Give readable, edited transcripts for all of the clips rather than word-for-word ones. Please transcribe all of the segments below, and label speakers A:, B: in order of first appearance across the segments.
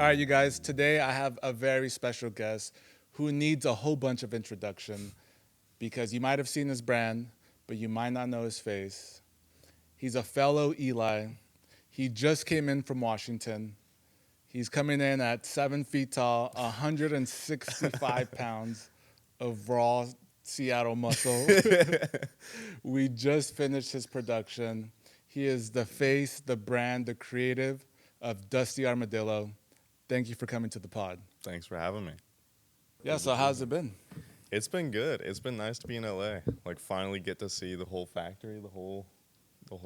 A: right, you guys, today I have a very special guest who needs a whole bunch of introduction because you might have seen his brand, but you might not know his face. He's a fellow Eli. He just came in from Washington. He's coming in at 7 feet tall, 165 pounds of raw Seattle muscle. We just finished his production. He is the face, the brand, the creative of Dusty Armadillo. Thank you for coming to the pod.
B: Thanks for having me.
A: Yeah, so how's it been?
B: It's been good. It's been nice to be in LA. Like finally get to see the whole factory, the whole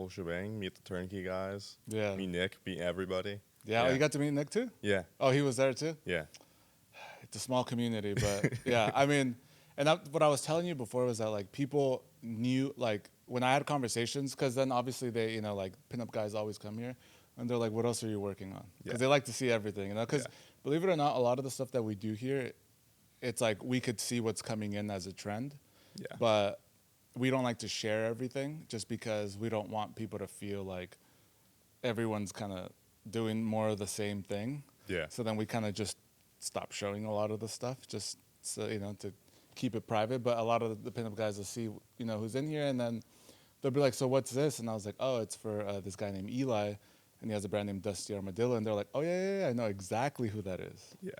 B: shebang, meet the Turnkey guys.
A: Yeah.
B: Meet Nick, meet everybody.
A: Yeah, oh, you got to meet Nick too?
B: Yeah.
A: Oh, he was there too?
B: Yeah.
A: It's a small community, but yeah, I mean, and what I was telling you before was that like people knew, like when I had conversations, because then obviously they, like pinup guys always come here and they're like, what else are you working on? Because they like to see everything, because believe it or not, a lot of the stuff that we do here, it's like we could see what's coming in as a trend, but we don't like to share everything just because we don't want people to feel like everyone's kind of doing more of the same thing.
B: Yeah.
A: So then we kind of just stop showing a lot of the stuff just so, to keep it private. But a lot of the pinup guys will see, who's in here, and then they'll be like, so what's this? And I was like, oh, it's for this guy named Eli, and he has a brand named Dusty Armadillo. And they're like, oh, yeah, I know exactly who that is.
B: Yeah.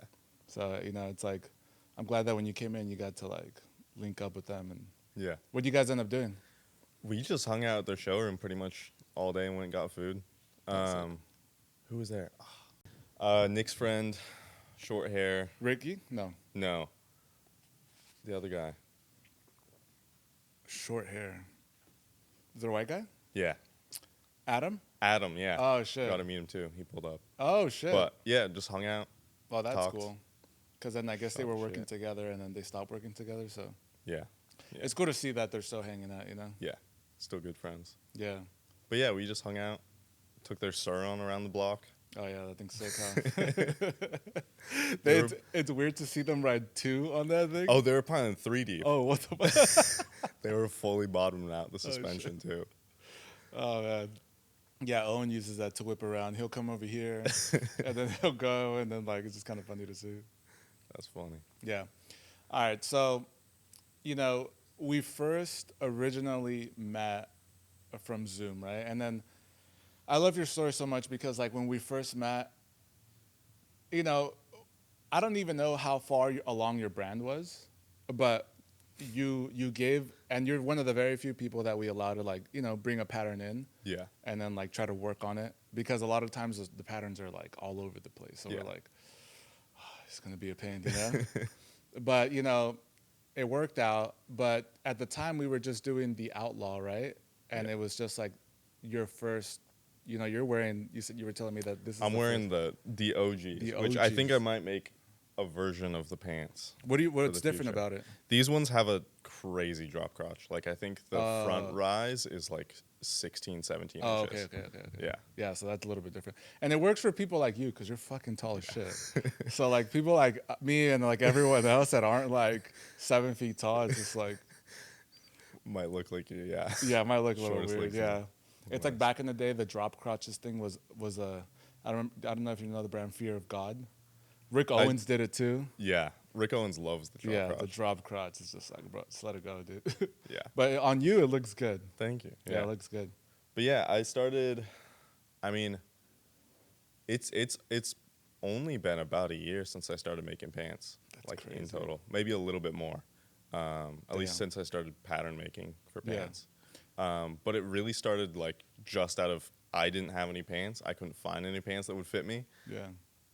A: So, it's like, I'm glad that when you came in, you got to, like, link up with them. And
B: Yeah.
A: what did you guys end up doing?
B: We just hung out at their showroom pretty much all day and went and got food. Who was there? Nick's friend, short hair.
A: Ricky? No.
B: No. The other guy.
A: Short hair. Is it a white guy?
B: Yeah.
A: Adam?
B: Adam, yeah.
A: Oh, shit.
B: Got to meet him too. He pulled up.
A: Oh, shit.
B: But yeah, just hung out.
A: Oh, that's
B: talked.
A: cool. Because then I guess they were working
B: shit.
A: together, and then they stopped working together. So
B: Yeah.
A: it's cool to see that they're still hanging out,
B: Yeah. Still good friends.
A: Yeah.
B: But yeah, we just hung out. Took their Suron around the block.
A: Oh, yeah, that thing's sick, huh? It's weird to see them ride two on that thing.
B: Oh, they were piling 3 deep.
A: Oh, what the fuck?
B: They were fully bottoming out the suspension too.
A: Oh, man. Yeah, Owen uses that to whip around. He'll come over here, and then he'll go, and then, like, it's just kind of funny to see.
B: That's funny.
A: Yeah. All right, so, we first originally met from Zoom, right? And then I love your story so much because, like, when we first met, I don't even know how far along your brand was, but you gave, and you're one of the very few people that we allow to, like, bring a pattern in.
B: Yeah.
A: And then, like, try to work on it, because a lot of times the patterns are, like, all over the place. So we're like, oh, it's going to be a pain, But, it worked out. But at the time, we were just doing the Outlaw, right? And it was just, like, your first, you're wearing, you said you were telling me that this is
B: I'm wearing the OGs, which I think I might make a version of the pants.
A: What's different about it?
B: These ones have a crazy drop crotch. Like, I think the front rise is like 16, 17
A: Oh,
B: inches.
A: okay.
B: Yeah.
A: Yeah, so that's a little bit different. And it works for people like you because you're fucking tall as shit. So, like, people like me and, like, everyone else that aren't, like, 7 feet tall, it's just, like...
B: Might look like you, yeah.
A: Yeah, it might look a little
B: Shortest
A: weird,
B: legs
A: yeah.
B: in
A: It's like back in the day, the drop crotches thing was I don't know if you know the brand Fear of God. Rick Owens did it too.
B: Yeah. Rick Owens loves the drop crotch.
A: The drop crotch is just like, bro, just let it go, dude.
B: Yeah.
A: But on you, it looks good.
B: Thank you.
A: Yeah, it looks good.
B: But yeah, I started, I mean, it's only been about a year since I started making pants.
A: That's
B: like
A: crazy.
B: In total. Maybe a little bit more. At least since I started pattern making for pants. But it really started like just out of, I didn't have any pants. I couldn't find any pants that would fit me.
A: Yeah.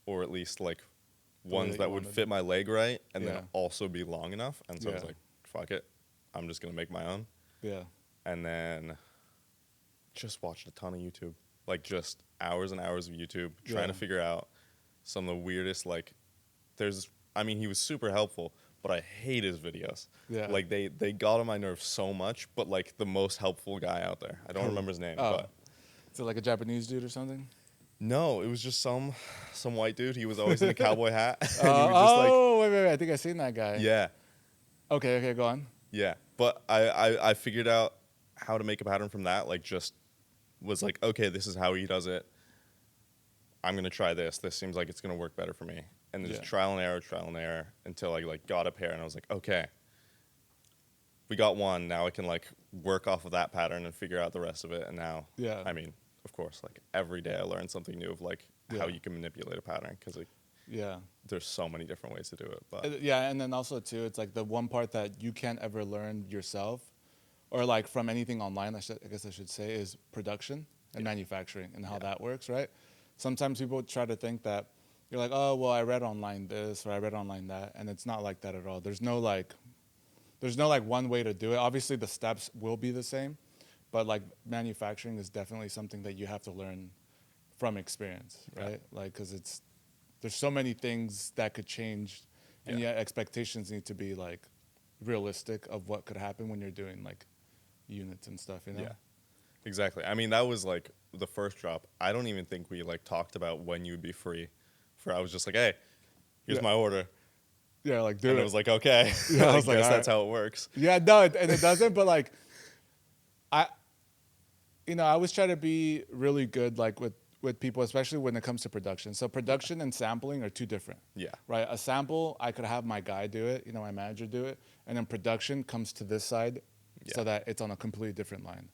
B: Or at least like ones that would fit my leg right and then
A: Yeah.
B: also be long enough. And so I was like, fuck it. I'm just going to make my own.
A: Yeah.
B: And then just watched a ton of YouTube. Like just hours and hours of YouTube trying to figure out some of the weirdest, like, he was super helpful, but I hate his videos. Yeah. Like they got on my nerves so much, but like the most helpful guy out there. I don't remember his name, but
A: is it like a Japanese dude or something?
B: No, it was just some white dude. He was always in a cowboy hat. And he
A: Oh,
B: would just
A: wait, I think I seen that guy.
B: Yeah.
A: Okay, go on.
B: Yeah. But I figured out how to make a pattern from that, like just was like, okay, this is how he does it. I'm gonna try this. This seems like it's gonna work better for me. And then just trial and error until I like got a pair, and I was like, okay, we got one. Now I can like work off of that pattern and figure out the rest of it. And now, I mean, of course, like every day I learn something new of like how you can manipulate a pattern, because like there's so many different ways to do it. But
A: and then also too, it's like the one part that you can't ever learn yourself, or like from anything online, I guess I should say, is production and manufacturing and how that works, right? Sometimes people try to think that you're like, oh, well, I read online this or I read online that, and it's not like that at all. There's no like one way to do it. Obviously, the steps will be the same, but like manufacturing is definitely something that you have to learn from experience, right? Like, because there's so many things that could change, and yet expectations need to be like realistic of what could happen when you're doing like units and stuff, you know?
B: Yeah, exactly. I mean, that was like the first drop. I don't even think we like talked about when you would be free. I was just like, hey, here's my order.
A: Yeah, like do
B: and
A: it.
B: it was like, okay.
A: Yeah, I was like,
B: guess
A: all
B: that's
A: right.
B: how it works.
A: Yeah, no, and it doesn't. But like, I always try to be really good, like with people, especially when it comes to production. So production and sampling are two different.
B: Yeah.
A: Right. A sample, I could have my guy do it, my manager do it, and then production comes to this side, so that it's on a completely different line.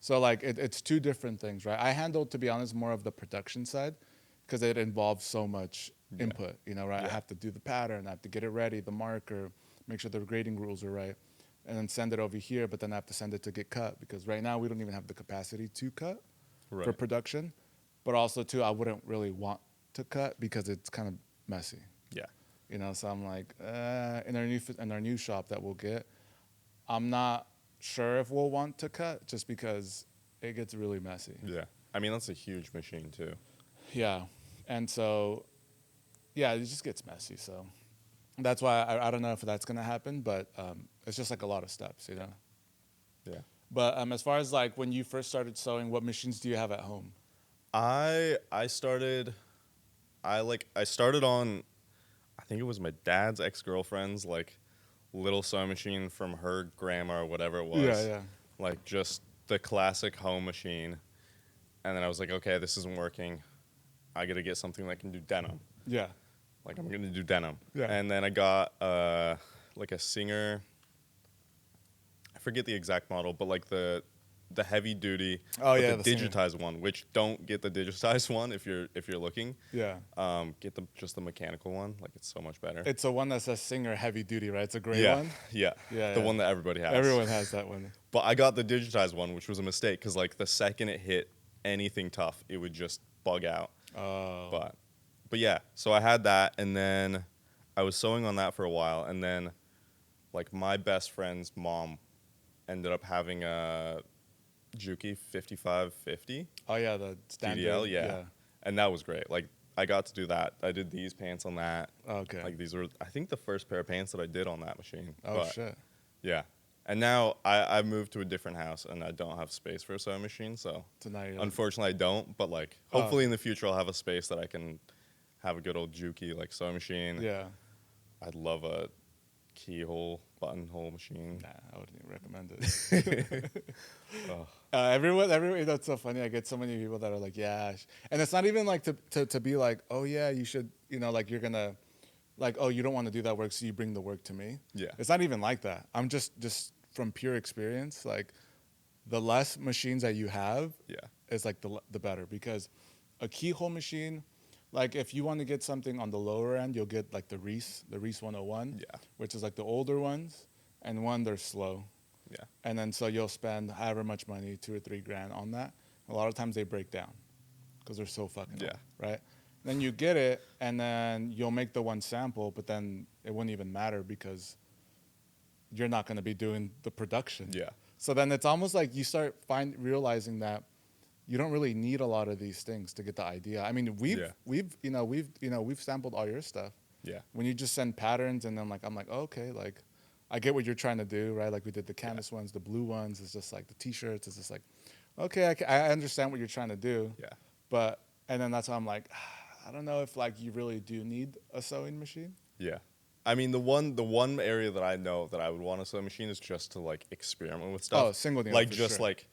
A: So like it's two different things, right? I handle, to be honest, more of the production side, because it involves so much input, right? I have to do the pattern, I have to get it ready, the marker, make sure the grading rules are right, and then send it over here, but then I have to send it to get cut, because right now we don't even have the capacity to cut for production. But also, too, I wouldn't really want to cut because it's kind of messy.
B: Yeah.
A: So I'm like, in our new shop that we'll get, I'm not sure if we'll want to cut, just because it gets really messy.
B: Yeah. I mean, that's a huge machine, too.
A: Yeah. And so, it just gets messy. So that's why I don't know if that's going to happen, but it's just like a lot of steps,
B: Yeah.
A: But as far as like when you first started sewing, what machines do you have at home?
B: I started on, I think it was my dad's ex-girlfriend's like little sewing machine from her grandma or whatever it was.
A: Yeah.
B: Like just the classic home machine. And then I was like, okay, this isn't working. I got to get something that can do denim.
A: Yeah.
B: Like I'm going to do denim.
A: Yeah.
B: And then I got like a Singer, I forget the exact model, but like the heavy duty, the digitized one, which don't get the digitized one if you're looking.
A: Yeah.
B: Get just the mechanical one. Like it's so much better.
A: It's the one that says Singer heavy duty, right? It's a gray one.
B: Yeah. The one that everybody has.
A: Everyone has that one.
B: But I got the digitized one, which was a mistake, because like the second it hit anything tough, it would just bug out.
A: Oh.
B: But yeah, so I had that, and then I was sewing on that for a while, and then like my best friend's mom ended up having a Juki 5550.
A: Oh yeah, the standard.
B: DDL, yeah. And that was great. Like I got to do that. I did these pants on that.
A: Okay.
B: Like these were, I think, the first pair of pants that I did on that machine.
A: Oh shit.
B: Yeah. And now I've moved to a different house, and I don't have space for a sewing machine. So unfortunately, I don't. But like, hopefully in the future, I'll have a space that I can have a good old Juki like sewing machine.
A: Yeah.
B: I'd love a keyhole buttonhole machine.
A: Nah, I wouldn't even recommend it. Everyone, that's so funny. I get so many people that are like, yeah, and it's not even like to be like, oh yeah, you should, like you're gonna, like, oh, you don't want to do that work, so you bring the work to me.
B: Yeah.
A: It's not even like that. I'm just from pure experience, like the less machines that you have, is like the better, because a keyhole machine, like if you want to get something on the lower end, you'll get like the Reese 101, which is like the older ones, and one, they're slow.
B: Yeah.
A: And then so you'll spend however much money, $2 or $3 grand on that. A lot of times they break down because they're so fucking old, right? Then you get it, and then you'll make the one sample, but then it wouldn't even matter because you're not going to be doing the production.
B: Yeah.
A: So then it's almost like you start realizing that you don't really need a lot of these things to get the idea. I mean, we've sampled all your stuff.
B: Yeah.
A: When you just send patterns, and then like I'm like, oh, okay, like I get what you're trying to do, right? Like we did the canvas ones, the blue ones. It's just like the T-shirts. It's just like, okay, I understand what you're trying to do.
B: Yeah.
A: And then that's how I'm like, I don't know if like you really do need a sewing machine.
B: Yeah. I mean, the one area that I know that I would want a sewing machine is just to like experiment with stuff.
A: Oh, single needle,
B: like
A: for
B: just
A: sure.
B: like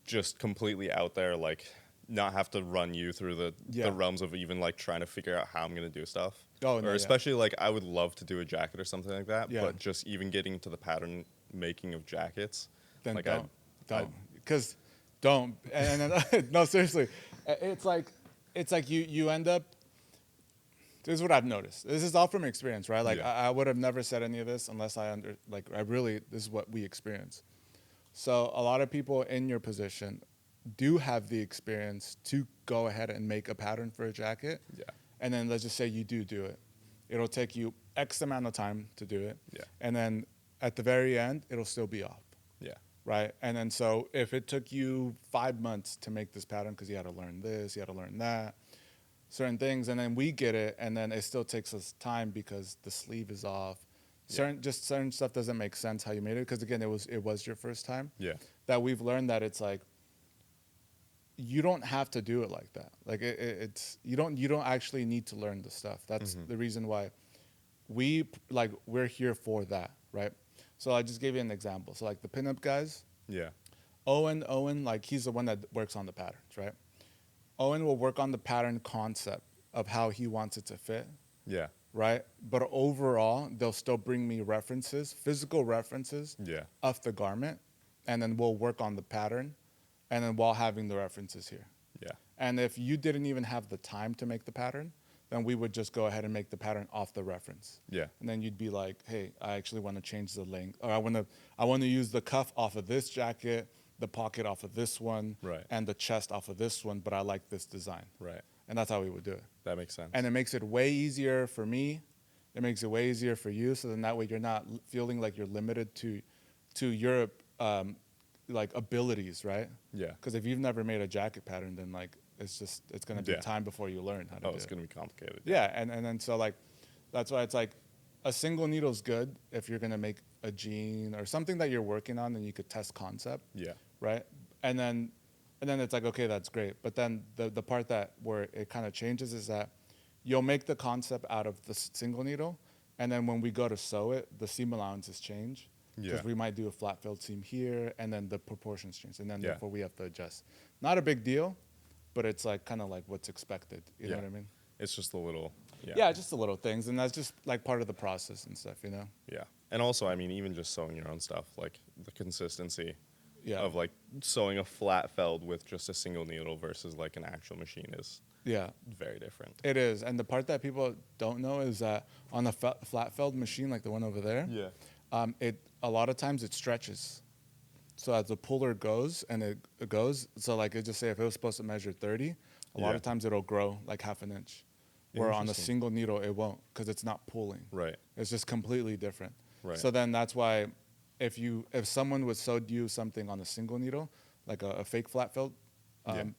B: just completely out there, like not have to run you through the realms of even like trying to figure out how I'm gonna do stuff.
A: Oh, no,
B: or especially like I would love to do a jacket or something like that,
A: Yeah.
B: but just even getting into the pattern making of jackets,
A: Then
B: like
A: don't, because don't. And no, seriously, it's like you end up. This is what I've noticed. This is all from experience, right? Like
B: Yeah.
A: I would have never said any of this unless this is what we experience. So a lot of people in your position do have the experience to go ahead and make a pattern for a jacket.
B: Yeah.
A: And then let's just say you do it. It'll take you X amount of time to do it.
B: Yeah.
A: And then at the very end, it'll still be off.
B: Yeah.
A: Right. And then so if it took you 5 months to make this pattern because you had to learn this, you had to learn that, certain things, and then we get it, and then it still takes us time because the sleeve is off. Certain stuff doesn't make sense how you made it because again, it was your first time.
B: Yeah.
A: That we've learned that it's like you don't have to do it like that. Like it's you don't actually need to learn the stuff. That's the reason why we're here for that, right? So I just gave you an example. So like the pinup guys,
B: Yeah.
A: Owen, like he's the one that works on the patterns, right? Owen will work on the pattern concept of how he wants it to fit,
B: Yeah.
A: right? But overall, they'll still bring me references, physical references
B: Yeah.
A: of the garment, and then we'll work on the pattern, and then while having the references here.
B: Yeah.
A: And if you didn't even have the time to make the pattern, then we would just go ahead and make the pattern off the reference.
B: Yeah.
A: And then you'd be like, hey, I actually want to change the length, or I want to use the cuff off of this jacket, the pocket off of this one,
B: Right.
A: and the chest off of this one, but I like this design.
B: Right.
A: And that's how we would do it.
B: That makes sense.
A: And it makes it way easier for me. It makes it way easier for you. So then that way you're not feeling like you're limited to your like abilities, right?
B: Yeah.
A: Because if you've never made a jacket pattern, then like it's going to be time before you learn how to do it.
B: It's going to be complicated.
A: Yeah, and then so like that's why it's like a single needle's good if you're going to make a jean or something that you're working on and you could test concept.
B: Yeah.
A: Right? And then it's like, okay, that's great. But then the part that where it kind of changes is that you'll make the concept out of the single needle, and then when we go to sew it, the seam allowances change. Because we might do a flat filled seam here, and then the proportions change, and then therefore we have to adjust. Not a big deal, but it's like kind of like what's expected. You know what I mean?
B: It's just a little.
A: Yeah, just the little things, and that's just like part of the process and stuff, you know?
B: Yeah. And also, I mean, even just sewing your own stuff, like the consistency of like sewing a flat felled with just a single needle versus like an actual machine is very different.
A: It is. And the part that people don't know is that on the flat felled machine, like the one over there, a lot of times it stretches. So as the puller goes and it goes, so like it just say if it was supposed to measure 30, a lot of times it'll grow like half an inch. Where on a single needle it won't because it's not pulling.
B: Right.
A: It's just completely different.
B: Right.
A: So then that's why if someone would sewed you something on a single needle, like a fake flat felt, and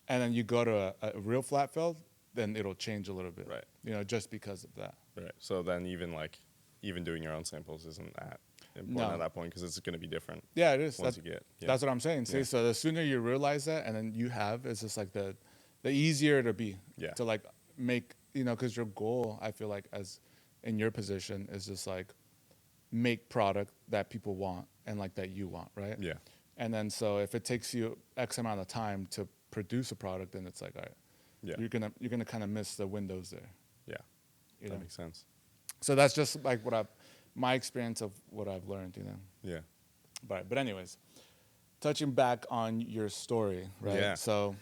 A: then you go to a real flat felt, then it'll change a little bit.
B: Right.
A: You know, just because of that.
B: Right. So then even doing your own samples isn't that important at that point because it's going to be different.
A: Yeah, it is.
B: Once you get. Yeah.
A: That's what I'm saying. See, so the sooner you realize that, and then you have, it's just like the easier to be.
B: Yeah.
A: To like make, you know, because your goal, I feel like, as in your position, is just like make product that people want and like that you want, right?
B: Yeah.
A: And then so if it takes you X amount of time to produce a product, then it's like, all right, you're gonna kind of miss the windows there.
B: Yeah.
A: You
B: That
A: know?
B: makes sense.
A: So that's just like my experience of what I've learned, you know.
B: Yeah.
A: But anyways, touching back on your story, right?
B: Yeah.
A: So,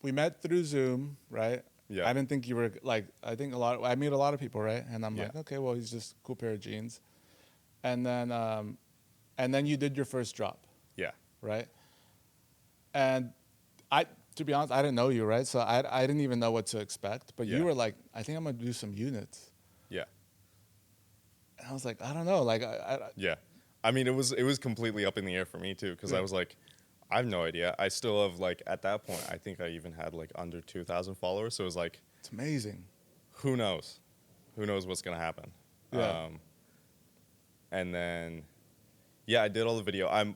A: we met through Zoom, right?
B: Yeah.
A: I didn't think you were like. I meet a lot of people, right? And I'm
B: Yeah.
A: like, okay, well, he's just a cool pair of jeans. And then you did your first drop,
B: Yeah.
A: right? And to be honest, I didn't know you, right? So I didn't even know what to expect. But you were like, I think I'm gonna do some units.
B: Yeah.
A: And I was like, I don't know, like
B: Yeah. I mean, it was completely up in the air for me too because I was like, I have no idea. I still have like at that point, I think I even had like under 2,000 followers. So it was like,
A: it's amazing.
B: Who knows? Who knows what's gonna happen?
A: Yeah.
B: And then, I did all the video.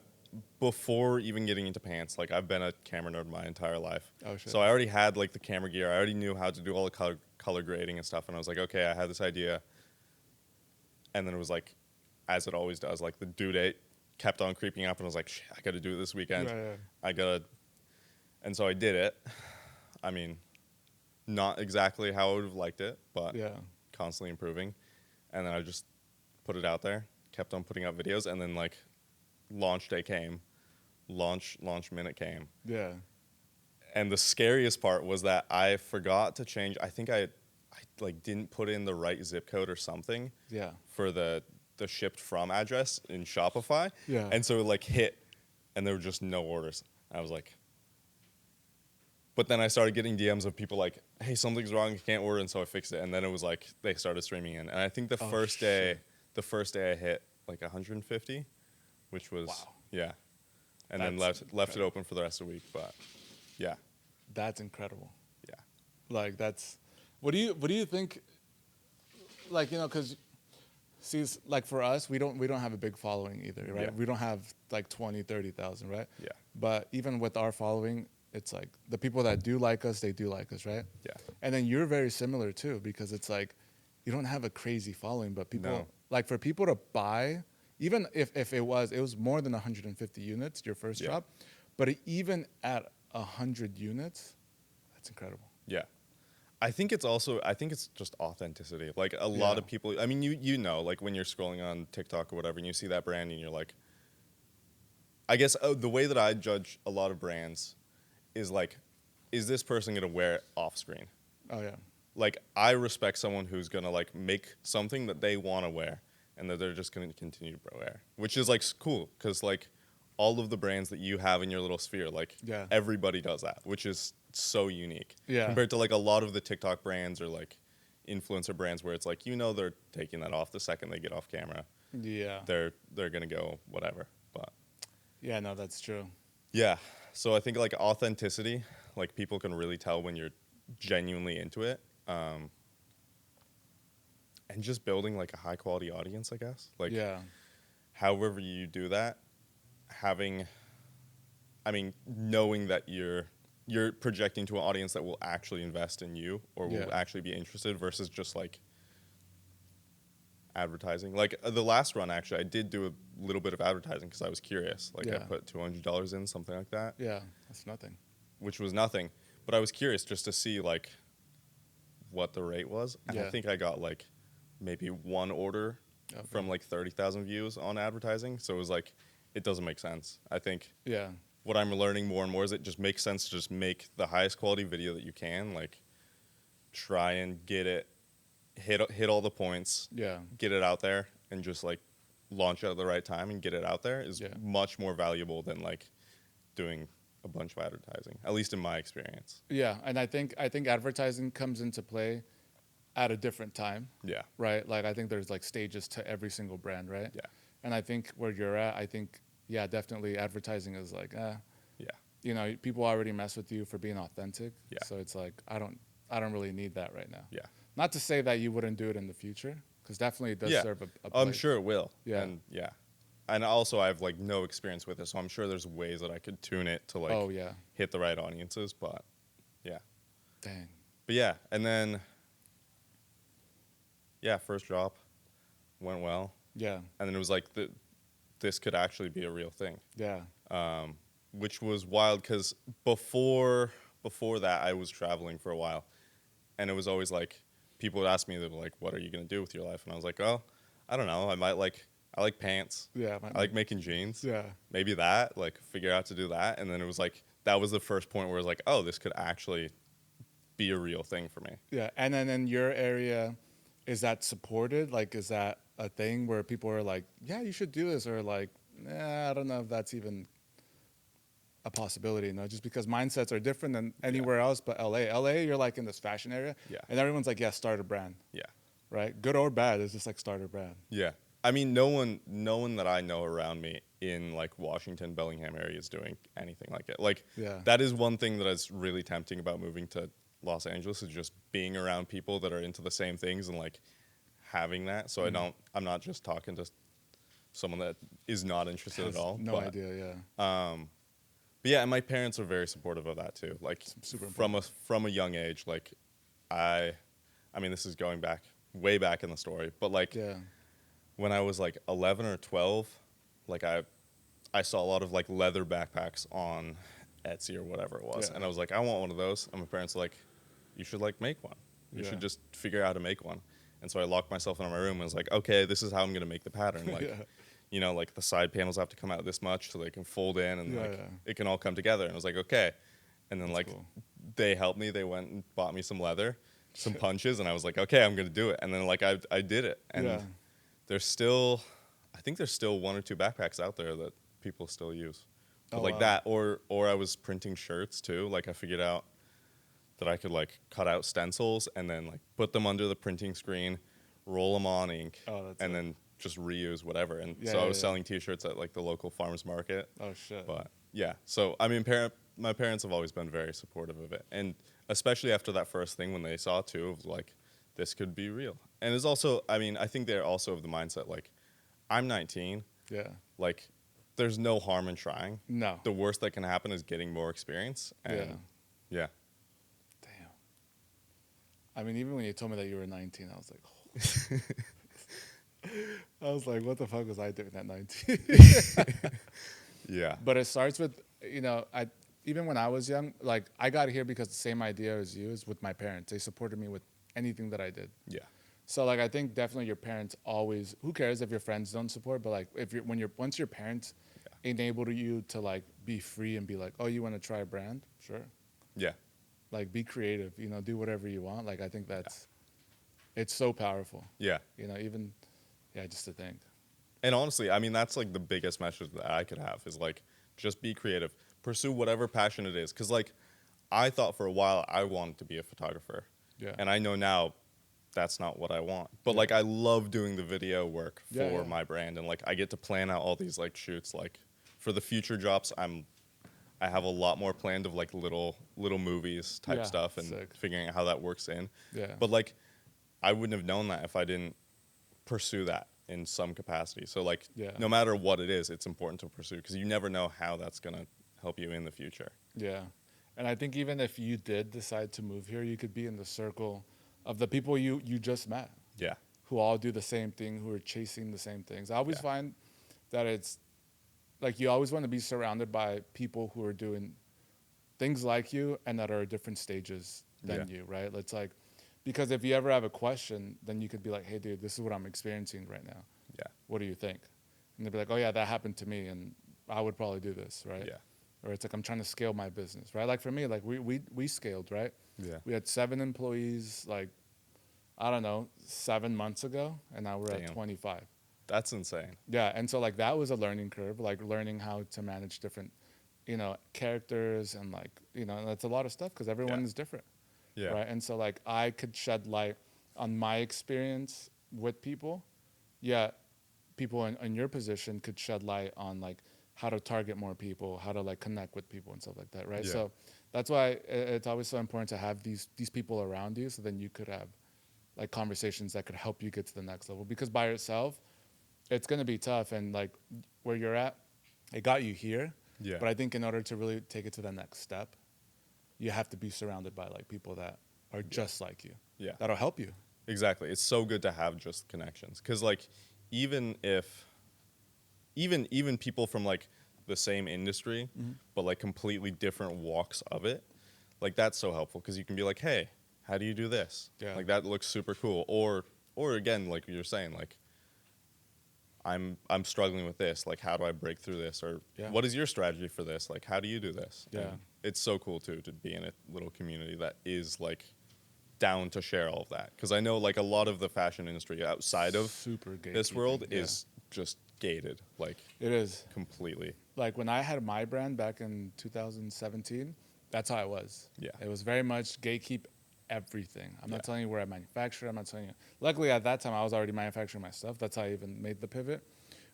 B: Before even getting into pants, like I've been a camera nerd my entire life.
A: Oh shit.
B: So I already had like the camera gear. I already knew how to do all the color grading and stuff. And I was like, okay, I had this idea. And then it was like, as it always does, like the due date kept on creeping up, and I was like, shit, I got to do it this weekend.
A: Yeah.
B: I got to And so I did it. I mean, not exactly how I would have liked it, but
A: Yeah.
B: constantly improving. And then I just put it out there, kept on putting out videos, and then like launch day came, launch minute came.
A: Yeah.
B: And the scariest part was that I forgot to change. I think I like didn't put in the right zip code or something
A: Yeah.
B: for the shipped from address in Shopify.
A: Yeah.
B: And so it like hit and there were just no orders. I was like, but then I started getting DMs of people like, hey, something's wrong, you can't order, and so I fixed it. And then it was like they started streaming in. And I think the first day I hit like 150, which was
A: Wow.
B: yeah. And
A: That's
B: then left it open for the rest of the week. But yeah.
A: That's incredible.
B: Yeah.
A: Like that's, what do you think? Like, you know, because see, like for us, we don't have a big following either, right?
B: Yeah.
A: We don't have like 20, 30,000, right?
B: Yeah.
A: But even with our following, it's like the people that do like us, they do like us, right?
B: Yeah.
A: And then you're very similar too, because it's like you don't have a crazy following, but people
B: No.
A: like for people to buy, even if it was more than 150 units your first
B: Yeah.
A: drop, but even at 100 units, that's incredible.
B: Yeah. I think it's just authenticity. Like a lot
A: Yeah.
B: of people, I mean, you know, like when you're scrolling on TikTok or whatever and you see that brand and you're like, I guess the way that I judge a lot of brands is like, is this person going to wear it off screen?
A: Oh yeah.
B: Like I respect someone who's going to like make something that they want to wear and that they're just going to continue to wear, which is like cool because like all of the brands that you have in your little sphere, like
A: Yeah.
B: everybody does that, which is so unique.
A: Yeah.
B: Compared to like a lot of the TikTok brands or like influencer brands where it's like, you know, they're taking that off the second they get off camera.
A: Yeah.
B: They're going to go whatever. But
A: Yeah, no, that's true.
B: yeah. So I think like authenticity, like people can really tell when you're genuinely into it. And just building like a high quality audience, I guess. Like
A: Yeah.
B: however you do that, knowing that you're projecting to an audience that will actually invest in you or will
A: Yeah.
B: actually be interested versus just like advertising. Like the last run, actually, I did do a little bit of advertising because I was curious. Like I
A: Yeah.
B: put $200 in, something like that,
A: Yeah, that's nothing.
B: which was nothing. But I was curious just to see like what the rate was. And I
A: Yeah.
B: think I got like maybe one order
A: Okay.
B: from like 30,000 views on advertising. So it was like, it doesn't make sense. I think
A: Yeah.
B: what I'm learning more and more is it just makes sense to just make the highest quality video that you can, like try and get it, hit all the points,
A: Yeah.
B: get it out there and just like launch it at the right time and get it out there is
A: Yeah.
B: much more valuable than like doing a bunch of advertising, at least in my experience.
A: Yeah, and I think advertising comes into play at a different time,
B: Yeah.
A: right? Like I think there's like stages to every single brand, right?
B: Yeah.
A: And I think where you're at, I think yeah, definitely advertising is like
B: Yeah.
A: you know, people already mess with you for being authentic.
B: Yeah.
A: So it's like I don't really need that right now.
B: Yeah.
A: Not to say that you wouldn't do it in the future, because definitely it does
B: Yeah.
A: serve a
B: I'm
A: place.
B: sure it will.
A: Yeah.
B: And yeah. And also I have like no experience with it, so I'm sure there's ways that I could tune it to like
A: Oh yeah.
B: hit the right audiences, but yeah.
A: Dang.
B: But yeah, and then yeah, first drop went well.
A: Yeah.
B: And then it was like this could actually be a real thing.
A: Yeah.
B: Which was wild because before that I was traveling for a while, and it was always like people would ask me, they were like, "What are you gonna do with your life?" And I was like, "Oh, I don't know. I like pants.
A: Yeah.
B: I like making jeans.
A: Yeah.
B: Maybe that. Like figure out to do that." And then it was like that was the first point where it was like, "Oh, this could actually be a real thing for me."
A: Yeah. And then in your area, is that supported? Like, is that a thing where people are like, "Yeah, you should do this," or like, "I don't know if that's even a possibility." No, just because mindsets are different than anywhere else but LA, you're like in this fashion area,
B: Yeah.
A: and everyone's like, "Yeah, start a brand."
B: Yeah.
A: Right? Good or bad, it's just like start a brand.
B: Yeah. I mean, no one that I know around me in like Washington, Bellingham area is doing anything like it. Like
A: Yeah.
B: that is one thing that is really tempting about moving to Los Angeles is just being around people that are into the same things and like having that. So I'm not just talking to someone that is not interested at all.
A: No
B: but,
A: idea. Yeah.
B: But yeah, and my parents are very supportive of that too. Like
A: Super
B: from a young age, like I mean, this is going back way back in the story, but like
A: Yeah.
B: when I was like 11 or 12, like I saw a lot of like leather backpacks on Etsy or whatever it was.
A: Yeah.
B: And I was like, I want one of those. And my parents were like, you should like make one. You
A: Yeah.
B: should just figure out how to make one. And so I locked myself in my room and was like, okay, this is how I'm gonna make the pattern. Like,
A: Yeah.
B: you know, like the side panels have to come out this much so they can fold in and
A: Yeah,
B: like
A: yeah.
B: it can all come together. And I was like, okay. And then
A: That's
B: like
A: cool.
B: they helped me. They went and bought me some leather, some punches, and I was like, okay, I'm gonna do it. And then like I did it. And
A: Yeah.
B: there's still, I think there's still 1 or 2 backpacks out there that people still use. But
A: Oh,
B: like
A: wow.
B: that, or I was printing shirts too. Like I figured out that I could like cut out stencils and then like put them under the printing screen, roll them on ink,
A: Oh, that's
B: and
A: it.
B: then just reuse whatever. And
A: Yeah,
B: so I
A: yeah,
B: was
A: yeah.
B: selling T-shirts at like the local farmers market.
A: Oh shit.
B: But yeah, so I mean, my parents have always been very supportive of it, and especially after that first thing when they saw too, of like this could be real. And it's also, I mean, I think they're also of the mindset like, I'm 19,
A: Yeah.
B: like there's no harm in trying.
A: No.
B: The worst that can happen is getting more experience. And yeah.
A: Damn. I mean, even when you told me that you were 19, I was like, I was like, what the fuck was I doing at 19?
B: Yeah.
A: But it starts with, you know, even when I was young, like I got here because the same idea as you is with my parents. They supported me with anything that I did.
B: Yeah.
A: So like I think definitely your parents always. Who cares if your friends don't support? But like if once your parents enable you to like be free and be like, oh, you want to try a brand? Sure.
B: Yeah.
A: Like be creative. You know, do whatever you want. Like I think that's it's so powerful.
B: Yeah.
A: You know, even just to think.
B: And honestly, I mean, that's like the biggest message that I could have is like, just be creative, pursue whatever passion it is. Cause like, I thought for a while I wanted to be a photographer.
A: Yeah.
B: And I know now that's not what I want. But
A: Yeah.
B: like, I love doing the video work for
A: Yeah, yeah.
B: my brand. And like, I get to plan out all these like shoots. Like for the future drops, I have a lot more planned of like little movies type
A: Yeah,
B: stuff and
A: sick.
B: figuring out how that works in.
A: Yeah.
B: But like, I wouldn't have known that if I didn't pursue that in some capacity. So like,
A: Yeah.
B: no matter what it is, it's important to pursue because you never know how that's gonna help you in the future.
A: Yeah. And I think even if you did decide to move here, you could be in the circle of the people you just met
B: Yeah.
A: who all do the same thing, who are chasing the same things. I always
B: Yeah.
A: find that it's like you always want to be surrounded by people who are doing things like you and that are at different stages than you, right? It's like, because if you ever have a question, then you could be like, hey, dude, this is what I'm experiencing right now.
B: Yeah.
A: What do you think? And they'd be like, oh, yeah, that happened to me, and I would probably do this, right?
B: Yeah.
A: Or it's like, I'm trying to scale my business, right? Like for me, like we scaled, right?
B: Yeah.
A: We had 7 employees, like, I don't know, 7 months ago, and now we're at
B: Damn.
A: 25.
B: That's insane.
A: Yeah, and so like that was a learning curve, like learning how to manage different, you know, characters and like, you know, that's a lot of stuff because everyone is different.
B: Yeah.
A: Right. And so like I could shed light on my experience with people. Yeah. People in your position could shed light on like how to target more people, how to like connect with people and stuff like that. Right.
B: Yeah.
A: So that's why it's always so important to have these people around you. So then you could have like conversations that could help you get to the next level, because by yourself, it's going to be tough. And like where you're at, it got you here.
B: Yeah.
A: But I think in order to really take it to the next step, you have to be surrounded by like people that are just like you.
B: Yeah.
A: That'll help you.
B: Exactly. It's so good to have just connections because like even people from like the same industry but like completely different walks of it, like that's so helpful because you can be like, hey, how do you do this?
A: Yeah.
B: Like that looks super cool. Or again, like you're saying, like I'm struggling with this. Like, how do I break through this? Or what is your strategy for this? Like, how do you do this?
A: Yeah.
B: And it's so cool too to be in a little community that is like down to share all of that. Because I know like a lot of the fashion industry outside of
A: Super
B: this world
A: gatekeeping,
B: is just gated, like
A: It is.
B: completely.
A: Like when I had my brand back in 2017, that's how it was.
B: Yeah.
A: It was very much gatekeep everything. I'm
B: Yeah.
A: not telling you where I manufacture. I'm not telling you. Luckily, at that time, I was already manufacturing my stuff. That's how I even made the pivot.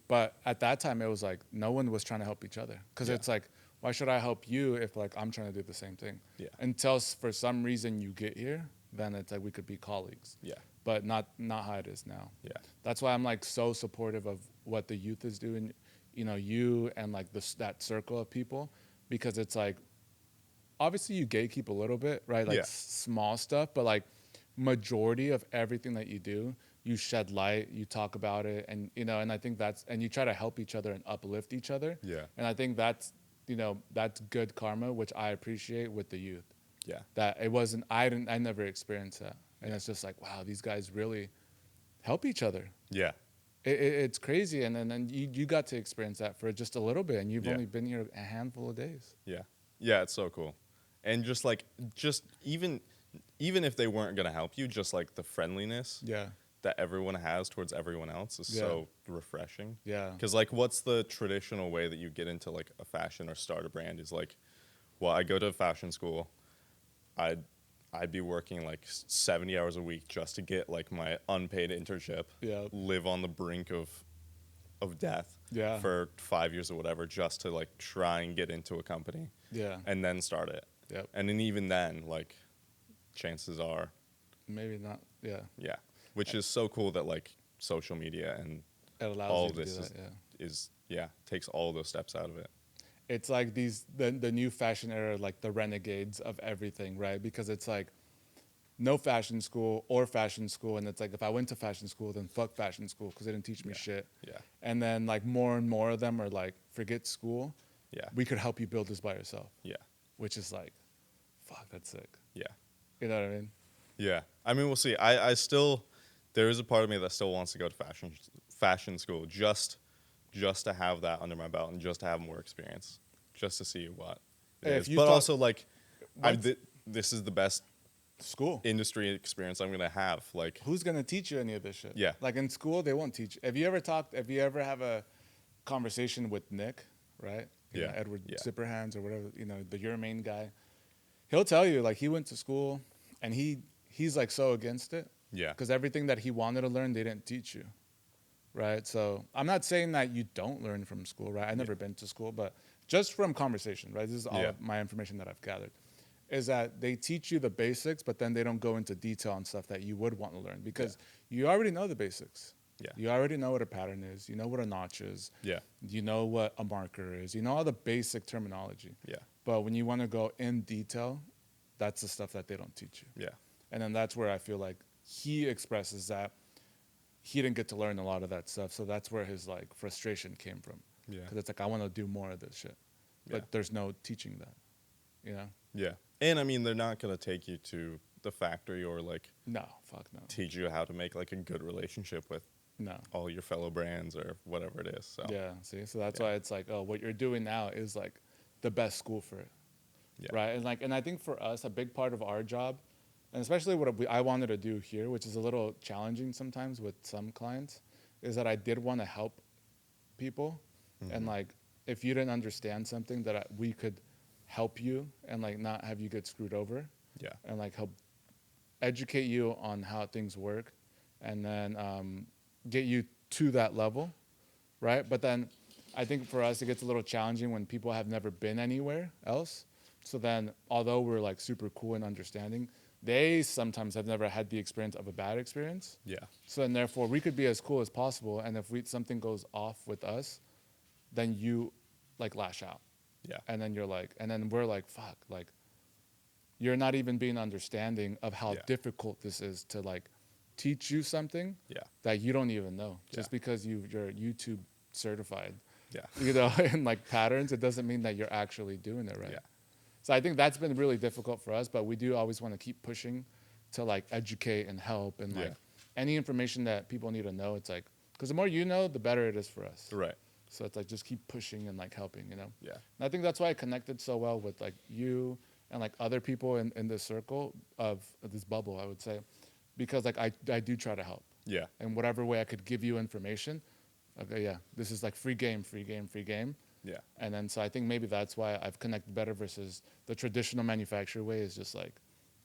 A: But at that time, it was like no one was trying to help each other. Because
B: Yeah.
A: it's like, why should I help you if like I'm trying to do the same thing?
B: Yeah.
A: Until for some reason you get here, then it's like we could be colleagues.
B: Yeah.
A: But not how it is now.
B: Yeah.
A: That's why I'm like so supportive of what the youth is doing, you know, you and like that circle of people, because it's like, obviously you gatekeep a little bit, right? Like
B: Yeah.
A: small stuff, but like majority of everything that you do, you shed light, you talk about it, and you know, and I think and you try to help each other and uplift each other.
B: Yeah.
A: And I think that's, you know, that's good karma, which I appreciate with the youth.
B: Yeah.
A: That it wasn't, I never experienced that. And it's just like, wow, these guys really help each other.
B: Yeah.
A: It's crazy. And then you got to experience that for just a little bit, and you've
B: Yeah.
A: only been here a handful of days.
B: Yeah. Yeah, it's so cool. And just like, even if they weren't going to help you, just like the friendliness
A: Yeah.
B: that everyone has towards everyone else is
A: Yeah.
B: so refreshing.
A: Yeah.
B: Because like, what's the traditional way that you get into like a fashion or start a brand is like, well, I go to fashion school. I'd be working like 70 hours a week just to get like my unpaid internship.
A: Yeah.
B: Live on the brink of death.
A: Yeah.
B: For 5 years or whatever, just to like try and get into a company.
A: Yeah.
B: And then start it.
A: Yep.
B: And then even then, like, chances are,
A: Maybe not. Yeah.
B: yeah. Which is so cool that like social media and
A: It allows
B: all
A: you
B: of
A: to
B: this
A: do that. Yeah.
B: is takes all those steps out of it.
A: It's like the new fashion era, like the renegades of everything, right? Because it's like no fashion school or fashion school, and it's like if I went to fashion school, then fuck fashion school because they didn't teach me shit.
B: Yeah.
A: And then like more and more of them are like, forget school.
B: Yeah.
A: We could help you build this by yourself.
B: Yeah.
A: Which is like, fuck, that's sick.
B: Yeah.
A: You know what I mean?
B: Yeah. I mean, we'll see. I still, there is a part of me that still wants to go to fashion school just to have that under my belt and just to have more experience, just to see what it
A: Hey,
B: is.
A: if you
B: But
A: talk-
B: also like,
A: What's-
B: this is the best
A: School.
B: industry experience I'm gonna have. Like,
A: Who's gonna teach you any of this shit?
B: Yeah.
A: Like in school, they won't teach. If you ever have a conversation with Nick, right? You know,
B: Yeah.
A: Edward
B: Yeah.
A: Zipperhands or whatever, you know, your main guy, he'll tell you like he went to school and he's like so against it.
B: Yeah.
A: Because everything that he wanted to learn, they didn't teach you. Right. So I'm not saying that you don't learn from school, right? I've never been to school, but just from conversation, right? This is all
B: Yeah.
A: of my information that I've gathered. Is that they teach you the basics, but then they don't go into detail on stuff that you would want to learn because you already know the basics.
B: Yeah.
A: You already know what a pattern is. You know what a notch is.
B: Yeah.
A: You know what a marker is. You know all the basic terminology.
B: Yeah.
A: But when you want to go in detail, that's the stuff that they don't teach you.
B: Yeah.
A: And then that's where I feel like he expresses that he didn't get to learn a lot of that stuff. So that's where his like frustration came from.
B: Yeah.
A: Because it's like, I want to do more of this shit. But
B: Yeah.
A: there's no teaching that, you know?
B: Yeah. And I mean, they're not going to take you to the factory or like
A: No, fuck no.
B: teach you how to make like a good relationship with
A: No.
B: all your fellow brands or whatever it is. So,
A: Yeah, see? So that's
B: Yeah.
A: why it's like, oh, what you're doing now is like the best school for it.
B: Yeah.
A: Right? And I think for us, a big part of our job, and especially what I wanted to do here, which is a little challenging sometimes with some clients, is that I did want to help people. And like, if you didn't understand something, that we could help you and like not have you get screwed over.
B: Yeah.
A: And like help educate you on how things work, and then get you to that level, right? But then I think for us it gets a little challenging when people have never been anywhere else. So then, although we're like super cool and understanding, they sometimes have never had the experience of a bad experience.
B: Yeah.
A: So then, therefore, we could be as cool as possible, and if something goes off with us, then you like lash out.
B: Yeah.
A: And then you're like, and then we're like, fuck, like, you're not even being understanding of how
B: Yeah.
A: difficult this is to like teach you something
B: Yeah.
A: that you don't even know. Just
B: Yeah.
A: because you're YouTube certified,
B: Yeah.
A: you know, in like patterns, it doesn't mean that you're actually doing it right.
B: Yeah.
A: So I think that's been really difficult for us, but we do always want to keep pushing to like educate and help and like
B: Yeah.
A: any information that people need to know. It's like, because the more you know, the better it is for us.
B: Right.
A: So it's like just keep pushing and like helping, you know.
B: Yeah.
A: And I think that's why I connected so well with like you and like other people in this circle of this bubble, I would say, because like I do try to help
B: Yeah.
A: in whatever way I could give you information. Okay, yeah, this is like free game, free game, free game.
B: Yeah.
A: And then so I think maybe that's why I've connected better versus the traditional manufacturer way is just like,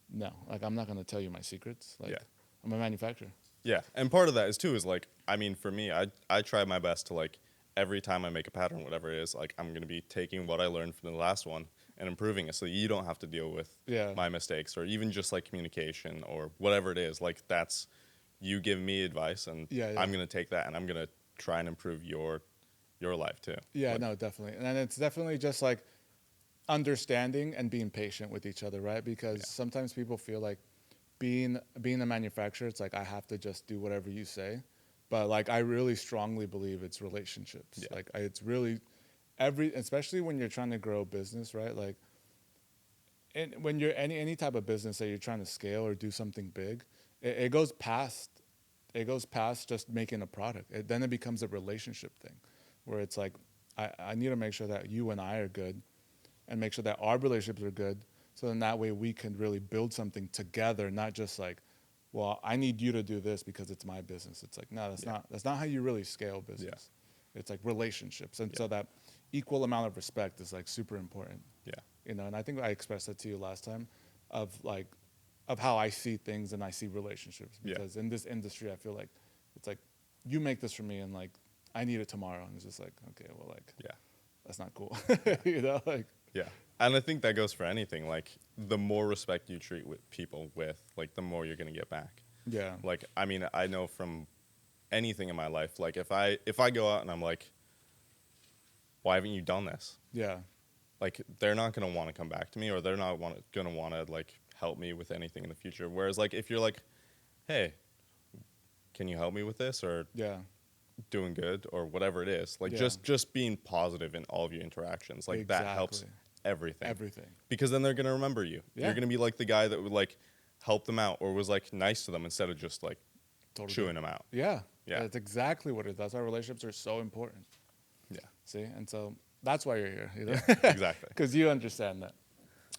A: no, like I'm not gonna tell you my secrets. Like
B: Yeah.
A: I'm a manufacturer.
B: Yeah. And part of that is too is like, I mean, for me, I try my best to like every time I make a pattern, whatever it is, like I'm gonna be taking what I learned from the last one and improving it, so you don't have to deal with my mistakes or even just like communication or whatever it is. Like that's you give me advice, and I'm gonna take that and I'm gonna try and improve your life too.
A: Yeah,
B: Like,
A: no, definitely. And it's definitely just like understanding and being patient with each other, right? Because sometimes people feel like being a manufacturer, it's like I have to just do whatever you say. But like I really strongly believe it's relationships.
B: Yeah.
A: Like it's really especially when you're trying to grow a business, right? Like, and when you're any type of business that you're trying to scale or do something big, it goes past just making a product. Then it becomes a relationship thing, where it's like I need to make sure that you and I are good, and make sure that our relationships are good, so then that way we can really build something together, not just like, well, I need you to do this because it's my business. It's like, no, that's not how you really scale business. It's like relationships, and so that equal amount of respect is like super important.
B: Yeah.
A: You know, and I think I expressed that to you last time, of how I see things and I see relationships, because in this industry I feel like it's like, you make this for me and like I need it tomorrow, and it's just like, okay, well, like, that's not cool. You know, like,
B: and I think that goes for anything. Like, the more respect you treat with people with, like, the more you're gonna get back. Like, I mean, I know from anything in my life, like, if I go out and I'm like, why haven't you done this? Like, they're not gonna want to come back to me, or they're not gonna want to like help me with anything in the future. Whereas, like, if you're like, hey, can you help me with this, or doing good, or whatever it is, like, just being positive in all of your interactions, like, that helps everything. Because then they're gonna remember you. You're gonna be like the guy that would like help them out, or was like nice to them, instead of just like chewing them out.
A: That's exactly what it is. That's why relationships are so important. See, and so that's why you're here, you know?
B: Exactly.
A: Because you understand that.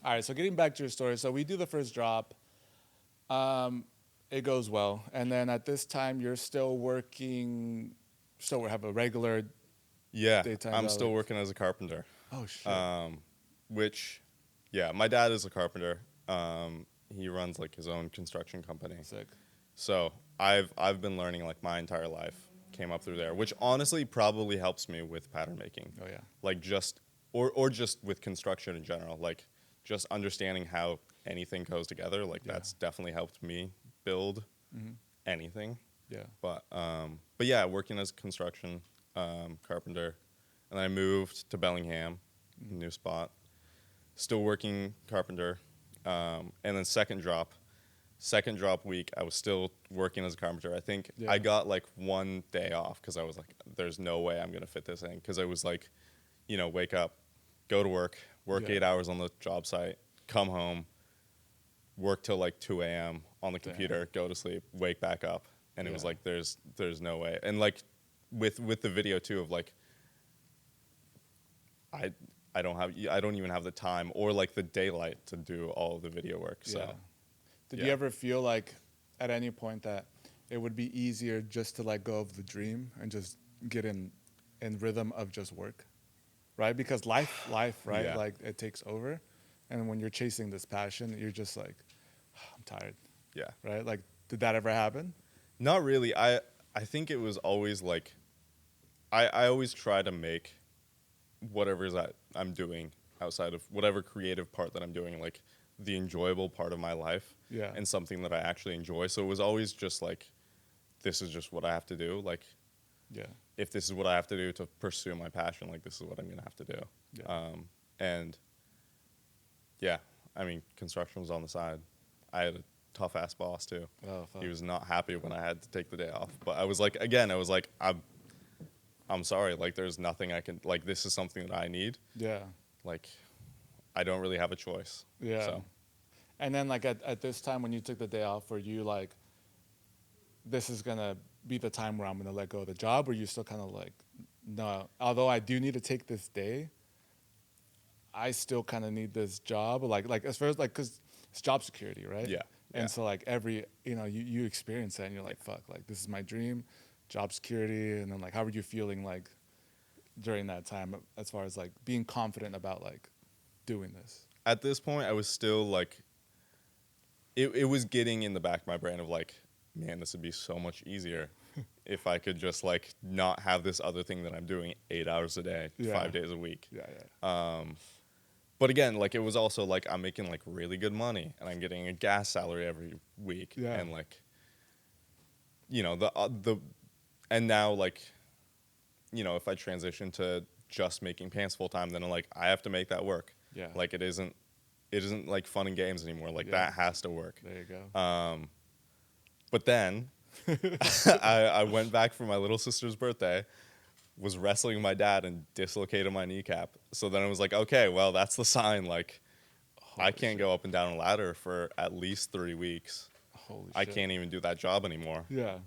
A: All right, so getting back to your story. So we do the first drop. It goes well. And then at this time, you're still working, so we have a regular daytime
B: I'm
A: job.
B: still working as a carpenter.
A: Oh, shit.
B: Which, my dad is a carpenter. He runs like his own construction company.
A: Sick.
B: So I've been learning like my entire life. Came up through there, which honestly probably helps me with pattern making.
A: Oh, yeah.
B: Like, just or just with construction in general, like, just understanding how anything goes together. Like, that's definitely helped me build anything. But yeah, working as a construction carpenter, and then I moved to Bellingham, new spot. Still working carpenter, and then second drop week, I was still working as a carpenter. I think I got like one day off because I was like, there's no way I'm going to fit this in. Because I was like, you know, wake up, go to work 8 hours on the job site, come home, work till like 2 a.m. on the computer, go to sleep, wake back up. And it was like, there's no way. And like with the video too, of like, I don't even have the time or like the daylight to do all of the video work. So.
A: Did you ever feel like at any point that it would be easier just to let go of the dream and just get in rhythm of just work, right? Because life, right? Like, it takes over. And when you're chasing this passion, you're just like, I'm tired. Right? Like, did that ever happen?
B: Not really. I think it was always like, I always try to make whatever is that I'm doing outside of whatever creative part that I'm doing, like, the enjoyable part of my life and something that I actually enjoy. So it was always just like, this is just what I have to do. Like, if this is what I have to do to pursue my passion, like, this is what I'm going to have to do. And I mean, construction was on the side. I had a tough ass boss too.
A: Oh, fuck.
B: He was not happy when I had to take the day off, but I was like, I'm sorry. Like, there's nothing I can, like, this is something that I need. Like, I don't really have a choice. So.
A: And then, like, at this time when you took the day off, were you like, this is going to be the time where I'm going to let go of the job? Or you still kind of like, no, although I do need to take this day, I still kind of need this job? Like as far as, like, because it's job security, right? And so, like, you experience that and you're like, fuck, like, this is my dream, job security. And then, like, how were you feeling, like, during that time, as far as, like, being confident about, like, doing this?
B: At this point, I was still like, it was getting in the back of my brain of like, man, this would be so much easier if I could just like not have this other thing that I'm doing 8 hours a day, 5 days a week. But again, like, it was also like, I'm making like really good money and I'm getting a gas salary every week. And like, you know, and now, like, you know, if I transition to just making pants full time, then like, I have to make that work. Like, it isn't like fun and games anymore. Like, that has to work.
A: There you go.
B: But then I went back for my little sister's birthday, was wrestling my dad and dislocated my kneecap. So then I was like, okay, well, that's the sign. Like, I can't go up and down a ladder for at least 3 weeks.
A: Holy
B: I
A: shit.
B: can't even do that job anymore.
A: Yeah.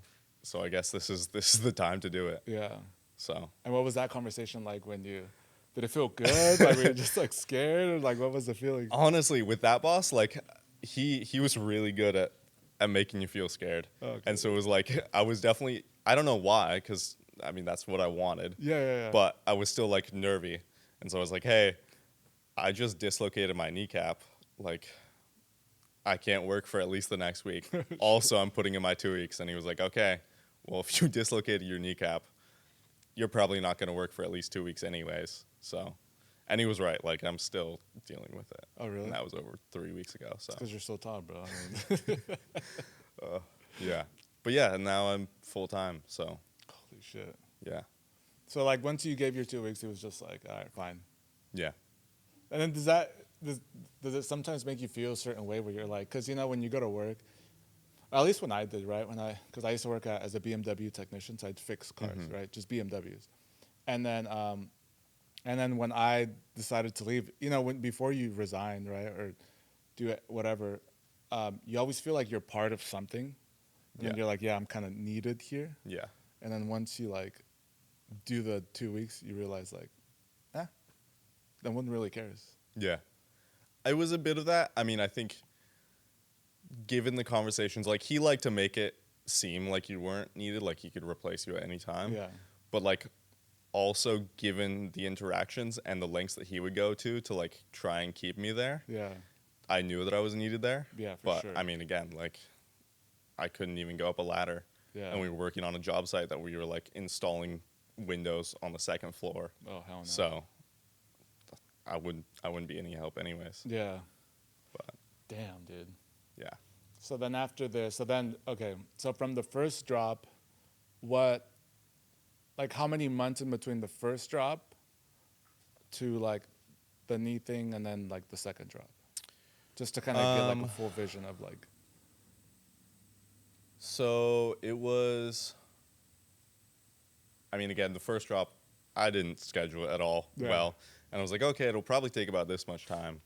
B: So I guess this is the time to do it.
A: Yeah.
B: So
A: And what was that conversation like when you, did it feel good? Like, were you just like scared? Or like, what was the feeling?
B: honestly, with that boss, like he was really good at making you feel scared.
A: Okay.
B: And so it was like I was definitely, I don't know why, because I mean that's what I wanted.
A: Yeah.
B: But I was still like nervy. And so I was like, hey, I just dislocated my kneecap. Like, I can't work for at least the next week. Also, I'm putting in my 2 weeks. And he was like, okay, well, if you dislocated your kneecap, you're probably not going to work for at least 2 weeks anyways. So, and he was right. Like, I'm still dealing with it.
A: Oh, really?
B: And that was over 3 weeks ago. So,
A: Because you're so tall, bro. I mean,
B: yeah. But yeah, and now I'm full time. So,
A: holy shit.
B: yeah.
A: So like once you gave your 2 weeks, it was just like, all right, fine.
B: Yeah.
A: And then does it sometimes make you feel a certain way where you're like, because you know when you go to work, or at least when I did, right? Because I used to work as a BMW technician, so I'd fix cars, right? Just BMWs. And then when I decided to leave, you know, before you resign, right, or do it, whatever, you always feel like you're part of something. And
B: Yeah.
A: you're like, yeah, I'm kind of needed here.
B: Yeah.
A: And then once you like do the 2 weeks, you realize like, no one really cares.
B: Yeah. It was a bit of that. I mean, I think given the conversations, like he liked to make it seem like you weren't needed, like he could replace you at any time.
A: Yeah.
B: But like also given the interactions and the lengths that he would go to like try and keep me there,
A: Yeah.
B: I knew that I was needed there.
A: Yeah, for
B: but
A: sure.
B: I mean, again, like I couldn't even go up a ladder.
A: Yeah.
B: And we were working on a job site that we were like installing windows on the second floor.
A: Oh, hell no.
B: So I wouldn't be any help anyways.
A: Yeah.
B: But
A: Damn, dude.
B: yeah.
A: So then after this, okay, so from the first drop, how many months in between the first drop to like the knee thing and then like the second drop? Just to kind of get like a full vision of like.
B: So it was, I mean, again, the first drop, I didn't schedule it at all well. And I was like, okay, it'll probably take about this much time.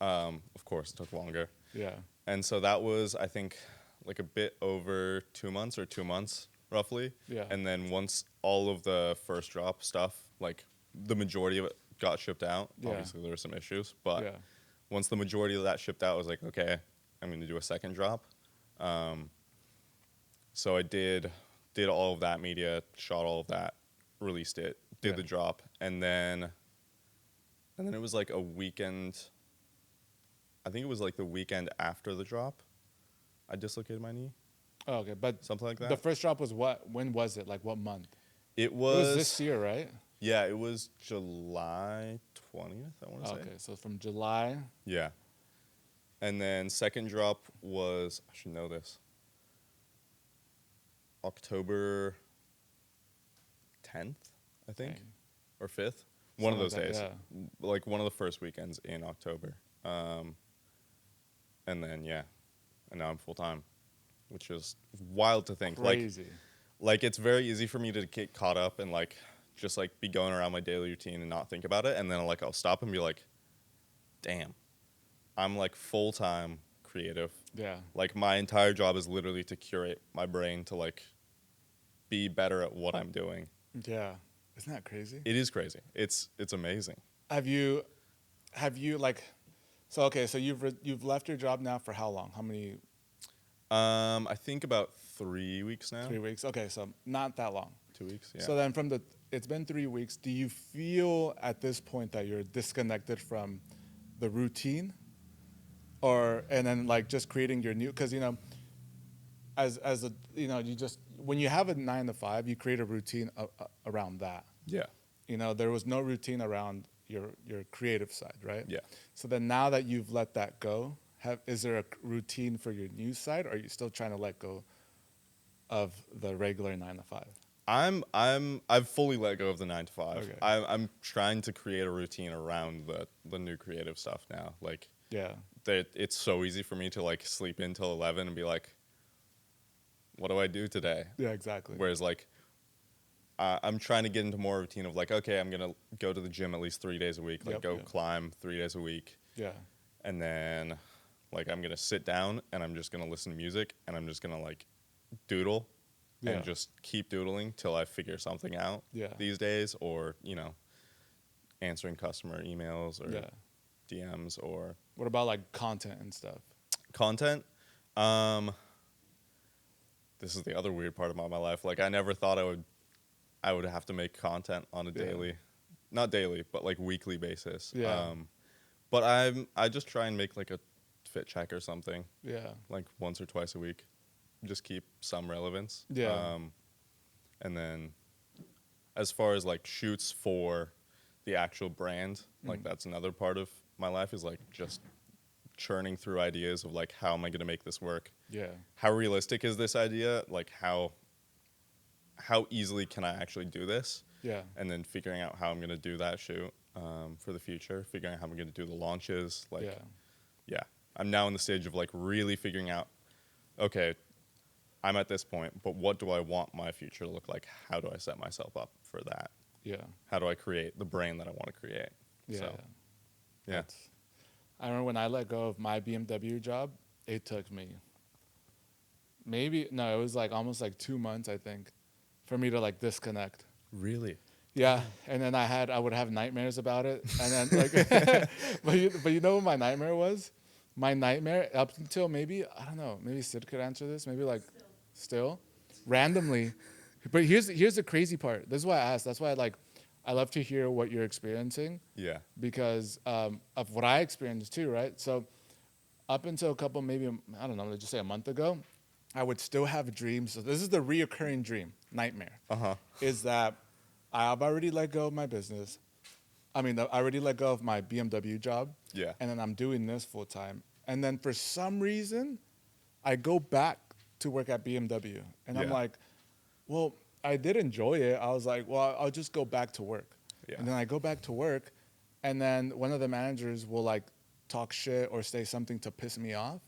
B: Of course, it took longer.
A: Yeah.
B: And so that was, I think, like a bit over 2 months or 2 months, roughly.
A: Yeah.
B: And then once all of the first drop stuff, like the majority of it got shipped out,
A: Yeah.
B: obviously there were some issues, but
A: Yeah.
B: once the majority of that shipped out, I was like, okay, I'm going to do a second drop. So I did all of that media, shot all of that, released it, did the drop, and then it was like a weekend. I think it was like the weekend after the drop, I dislocated my knee,
A: Oh, okay, but
B: something like that.
A: the first drop was what? When was it? Like what month?
B: It
A: It
B: was,
A: was this year, right?
B: Yeah, it was July 20th, I want to say.
A: Okay, so from July.
B: Yeah. And then second drop was, I should know this, October 10th, I think,
A: Dang.
B: or 5th. One of
A: Something
B: those
A: like
B: days.
A: that,
B: Like one of the first weekends in October. And then, yeah, and now I'm full-time, which is wild to think.
A: Crazy.
B: Like it's very easy for me to get caught up and like just like be going around my daily routine and not think about it. And then like I'll stop and be like, damn, I'm like full-time creative.
A: Yeah.
B: Like my entire job is literally to curate my brain to like be better at what I'm doing.
A: Yeah. Isn't that crazy?
B: It is crazy. It's amazing.
A: Have you like, so okay, so you've left your job now for how long? How many?
B: I think about 3 weeks now.
A: 3 weeks. Okay, so not that long.
B: 2 weeks. Yeah.
A: So then it's been 3 weeks. Do you feel at this point that you're disconnected from the routine, and then like just creating your new? Because you know, as a you just when you have a 9 to 5, you create a routine around that.
B: Yeah.
A: You know, there was no routine around your creative side, right?
B: Yeah.
A: So then now that you've let that go, is there a routine for your new side, or are you still trying to let go of the regular 9 to 5?
B: I've fully let go of the 9 to 5.
A: Okay.
B: I'm trying to create a routine around the new creative stuff now. Like
A: Yeah.
B: it's so easy for me to like sleep in till 11 and be like, what do I do today?
A: Yeah, exactly.
B: Whereas like I'm trying to get into more routine of like, okay, I'm gonna go to the gym at least 3 days a week, like
A: Yep,
B: go
A: yep.
B: climb 3 days a week,
A: Yeah.
B: and then like I'm gonna sit down and I'm just gonna listen to music and I'm just gonna like doodle
A: Yeah.
B: and just keep doodling till I figure something out
A: Yeah.
B: these days, or answering customer emails or
A: Yeah.
B: DMs or
A: What about like content and stuff?
B: content. This is the other weird part about my life. Like I never thought I would have to make content on a
A: Yeah.
B: daily, not daily, but like weekly basis.
A: Yeah.
B: But I just try and make like a fit check or something,
A: Yeah.
B: like once or twice a week, just keep some relevance.
A: Yeah.
B: And then as far as like shoots for the actual brand, like that's another part of my life, is like just churning through ideas of like, how am I going to make this work?
A: Yeah.
B: How realistic is this idea? Like how easily can I actually do this?
A: Yeah.
B: And then figuring out how I'm going to do that shoot for the future, figuring out how I'm going to do the launches. Like, yeah, I'm now in the stage of like really figuring out, okay, I'm at this point, but what do I want my future to look like? How do I set myself up for that?
A: Yeah.
B: How do I create the brand that I want to create?
A: Yeah.
B: So, yeah.
A: That's- I remember when I let go of my BMW job, it took me it was like almost like 2 months, I think, for me to like disconnect.
B: Really?
A: Yeah, and then I would have nightmares about it, and then like, but you know what my nightmare was? My nightmare up until maybe, I don't know, maybe Sid could answer this, maybe like still randomly. But here's the crazy part. This is why I asked. That's why I love to hear what you're experiencing,
B: Yeah.
A: because of what I experienced too, right? So up until a couple, maybe, I don't know, let's just say a month ago, I would still have dreams. So this is the reoccurring dream, nightmare, is that I've already let go of my business. I mean, I already let go of my BMW job.
B: Yeah.
A: And then I'm doing this full time. And then for some reason, I go back to work at BMW. And I'm
B: Yeah.
A: like, well, I did enjoy it. I was like, well, I'll just go back to work.
B: Yeah.
A: And then I go back to work, and then one of the managers will like talk shit or say something to piss me off.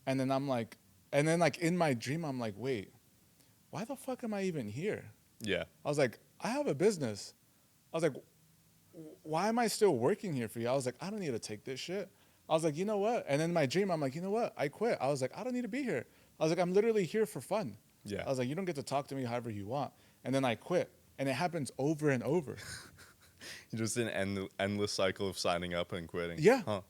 A: And then I'm like, in my dream, I'm like, wait, why the fuck am I even here?
B: Yeah.
A: I was like, I have a business. I was like, why am I still working here for you? I was like, I don't need to take this shit. I was like, you know what? And in my dream, I'm like, you know what? I quit. I was like, I don't need to be here. I was like, I'm literally here for fun.
B: Yeah.
A: I was like, you don't get to talk to me however you want. And then I quit. And it happens over and over.
B: Just an endless cycle of signing up and quitting.
A: Yeah.
B: Huh.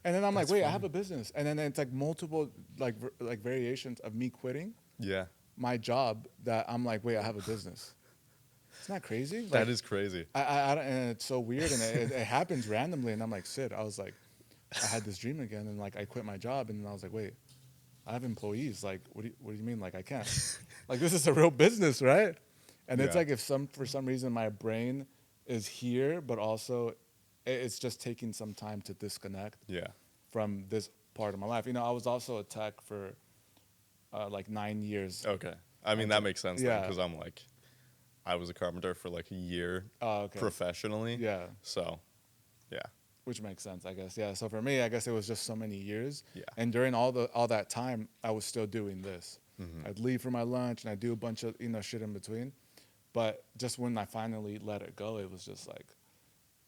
A: And then I'm like,
B: That's
A: wait, I
B: funny.
A: have a business. And then it's like multiple like variations of me quitting
B: Yeah.
A: my job that I'm like, wait, I have a business. Isn't that crazy?
B: That is crazy.
A: I don't, and it's so weird, and it happens randomly. And I'm like, Sid, I was like, I had this dream again, and like I quit my job, and then I was like, wait, I have employees. Like, what do you mean? Like I can't? Like this is a real business, right? And it's
B: Yeah.
A: like for some reason my brain is here, but also it's just taking some time to disconnect
B: Yeah.
A: from this part of my life. You know, I was also a tech for like 9 years.
B: Okay. I mean, that makes sense then,
A: Yeah.
B: because I'm like, I was a carpenter for like a year
A: Oh, okay.
B: professionally.
A: Yeah.
B: So, yeah.
A: Which makes sense, I guess. Yeah. So for me, I guess it was just so many years.
B: Yeah.
A: And during all that time, I was still doing this.
B: Mm-hmm.
A: I'd leave for my lunch and I'd do a bunch of shit in between. But just when I finally let it go, it was just like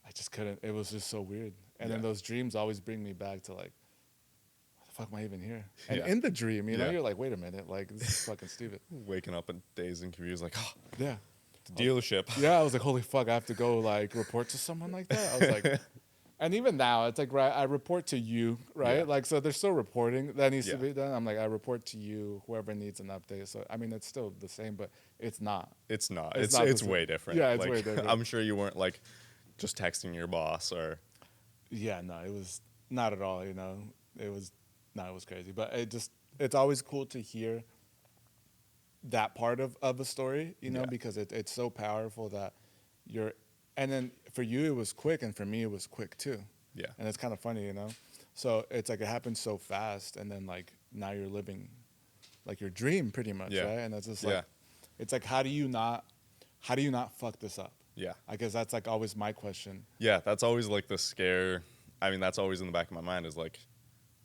A: I just couldn't. It was just so weird. And then
B: Yeah.
A: those dreams always bring me back to like, why the fuck am I even here? And
B: Yeah.
A: in the dream,
B: Yeah.
A: you're like, wait a minute, like this is fucking stupid.
B: Waking up and dazed and confused, like, oh,
A: Yeah.
B: the dealership.
A: Yeah, I was like, holy fuck, I have to go like report to someone like that. I was like, and even now, it's like, right, I report to you, right?
B: Yeah.
A: Like, so there's still reporting that needs to
B: Yeah.
A: be done. I'm like, I report to you, whoever needs an update. So, I mean, it's still the same, but it's not.
B: It's not.
A: It's
B: It's
A: not the
B: it's
A: same.
B: way different.
A: Yeah, it's
B: like,
A: way different.
B: I'm sure you weren't like just texting your boss or.
A: Yeah, no, it was not at all, It was crazy. But it's always cool to hear that part of a story,
B: Yeah.
A: because it's so powerful that and then for you it was quick, and for me it was quick too.
B: Yeah.
A: And it's kind of funny, So it's like it happened so fast, and then like now you're living like your dream pretty much,
B: Yeah.
A: right? And it's just like,
B: Yeah.
A: it's like how do you not fuck this up?
B: Yeah.
A: I guess that's like always my question.
B: Yeah, that's always like the scare. I mean, that's always in the back of my mind is like,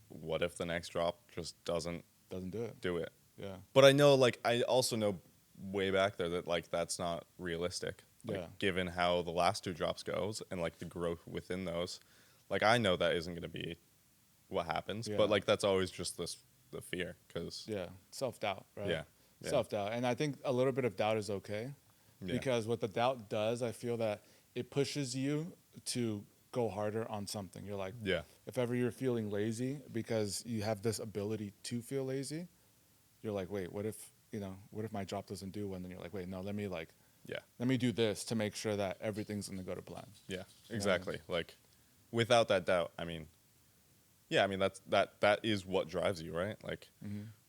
B: what if the next drop just doesn't
A: Doesn't do it.
B: do it?
A: Yeah.
B: But I know, like, I also know way back there that like that's not realistic. Like
A: Yeah.
B: given how the last two drops goes and like the growth within those, like I know that isn't going to be what happens,
A: Yeah.
B: but like that's always just the fear because
A: Yeah. Self-doubt, right?
B: yeah, yeah,
A: Self-doubt. And I think a little bit of doubt is okay
B: yeah,
A: because what the doubt does, I feel that it pushes you to go harder on something. You're like,
B: yeah,
A: if ever you're feeling lazy because you have this ability to feel lazy, you're like, wait, what if my drop doesn't do one? Then you're like, wait, no, let me do this to make sure that everything's going to go to plan.
B: yeah,
A: You know what I mean?
B: exactly. Like without that doubt, I mean, yeah, I mean that is what drives you, right? Like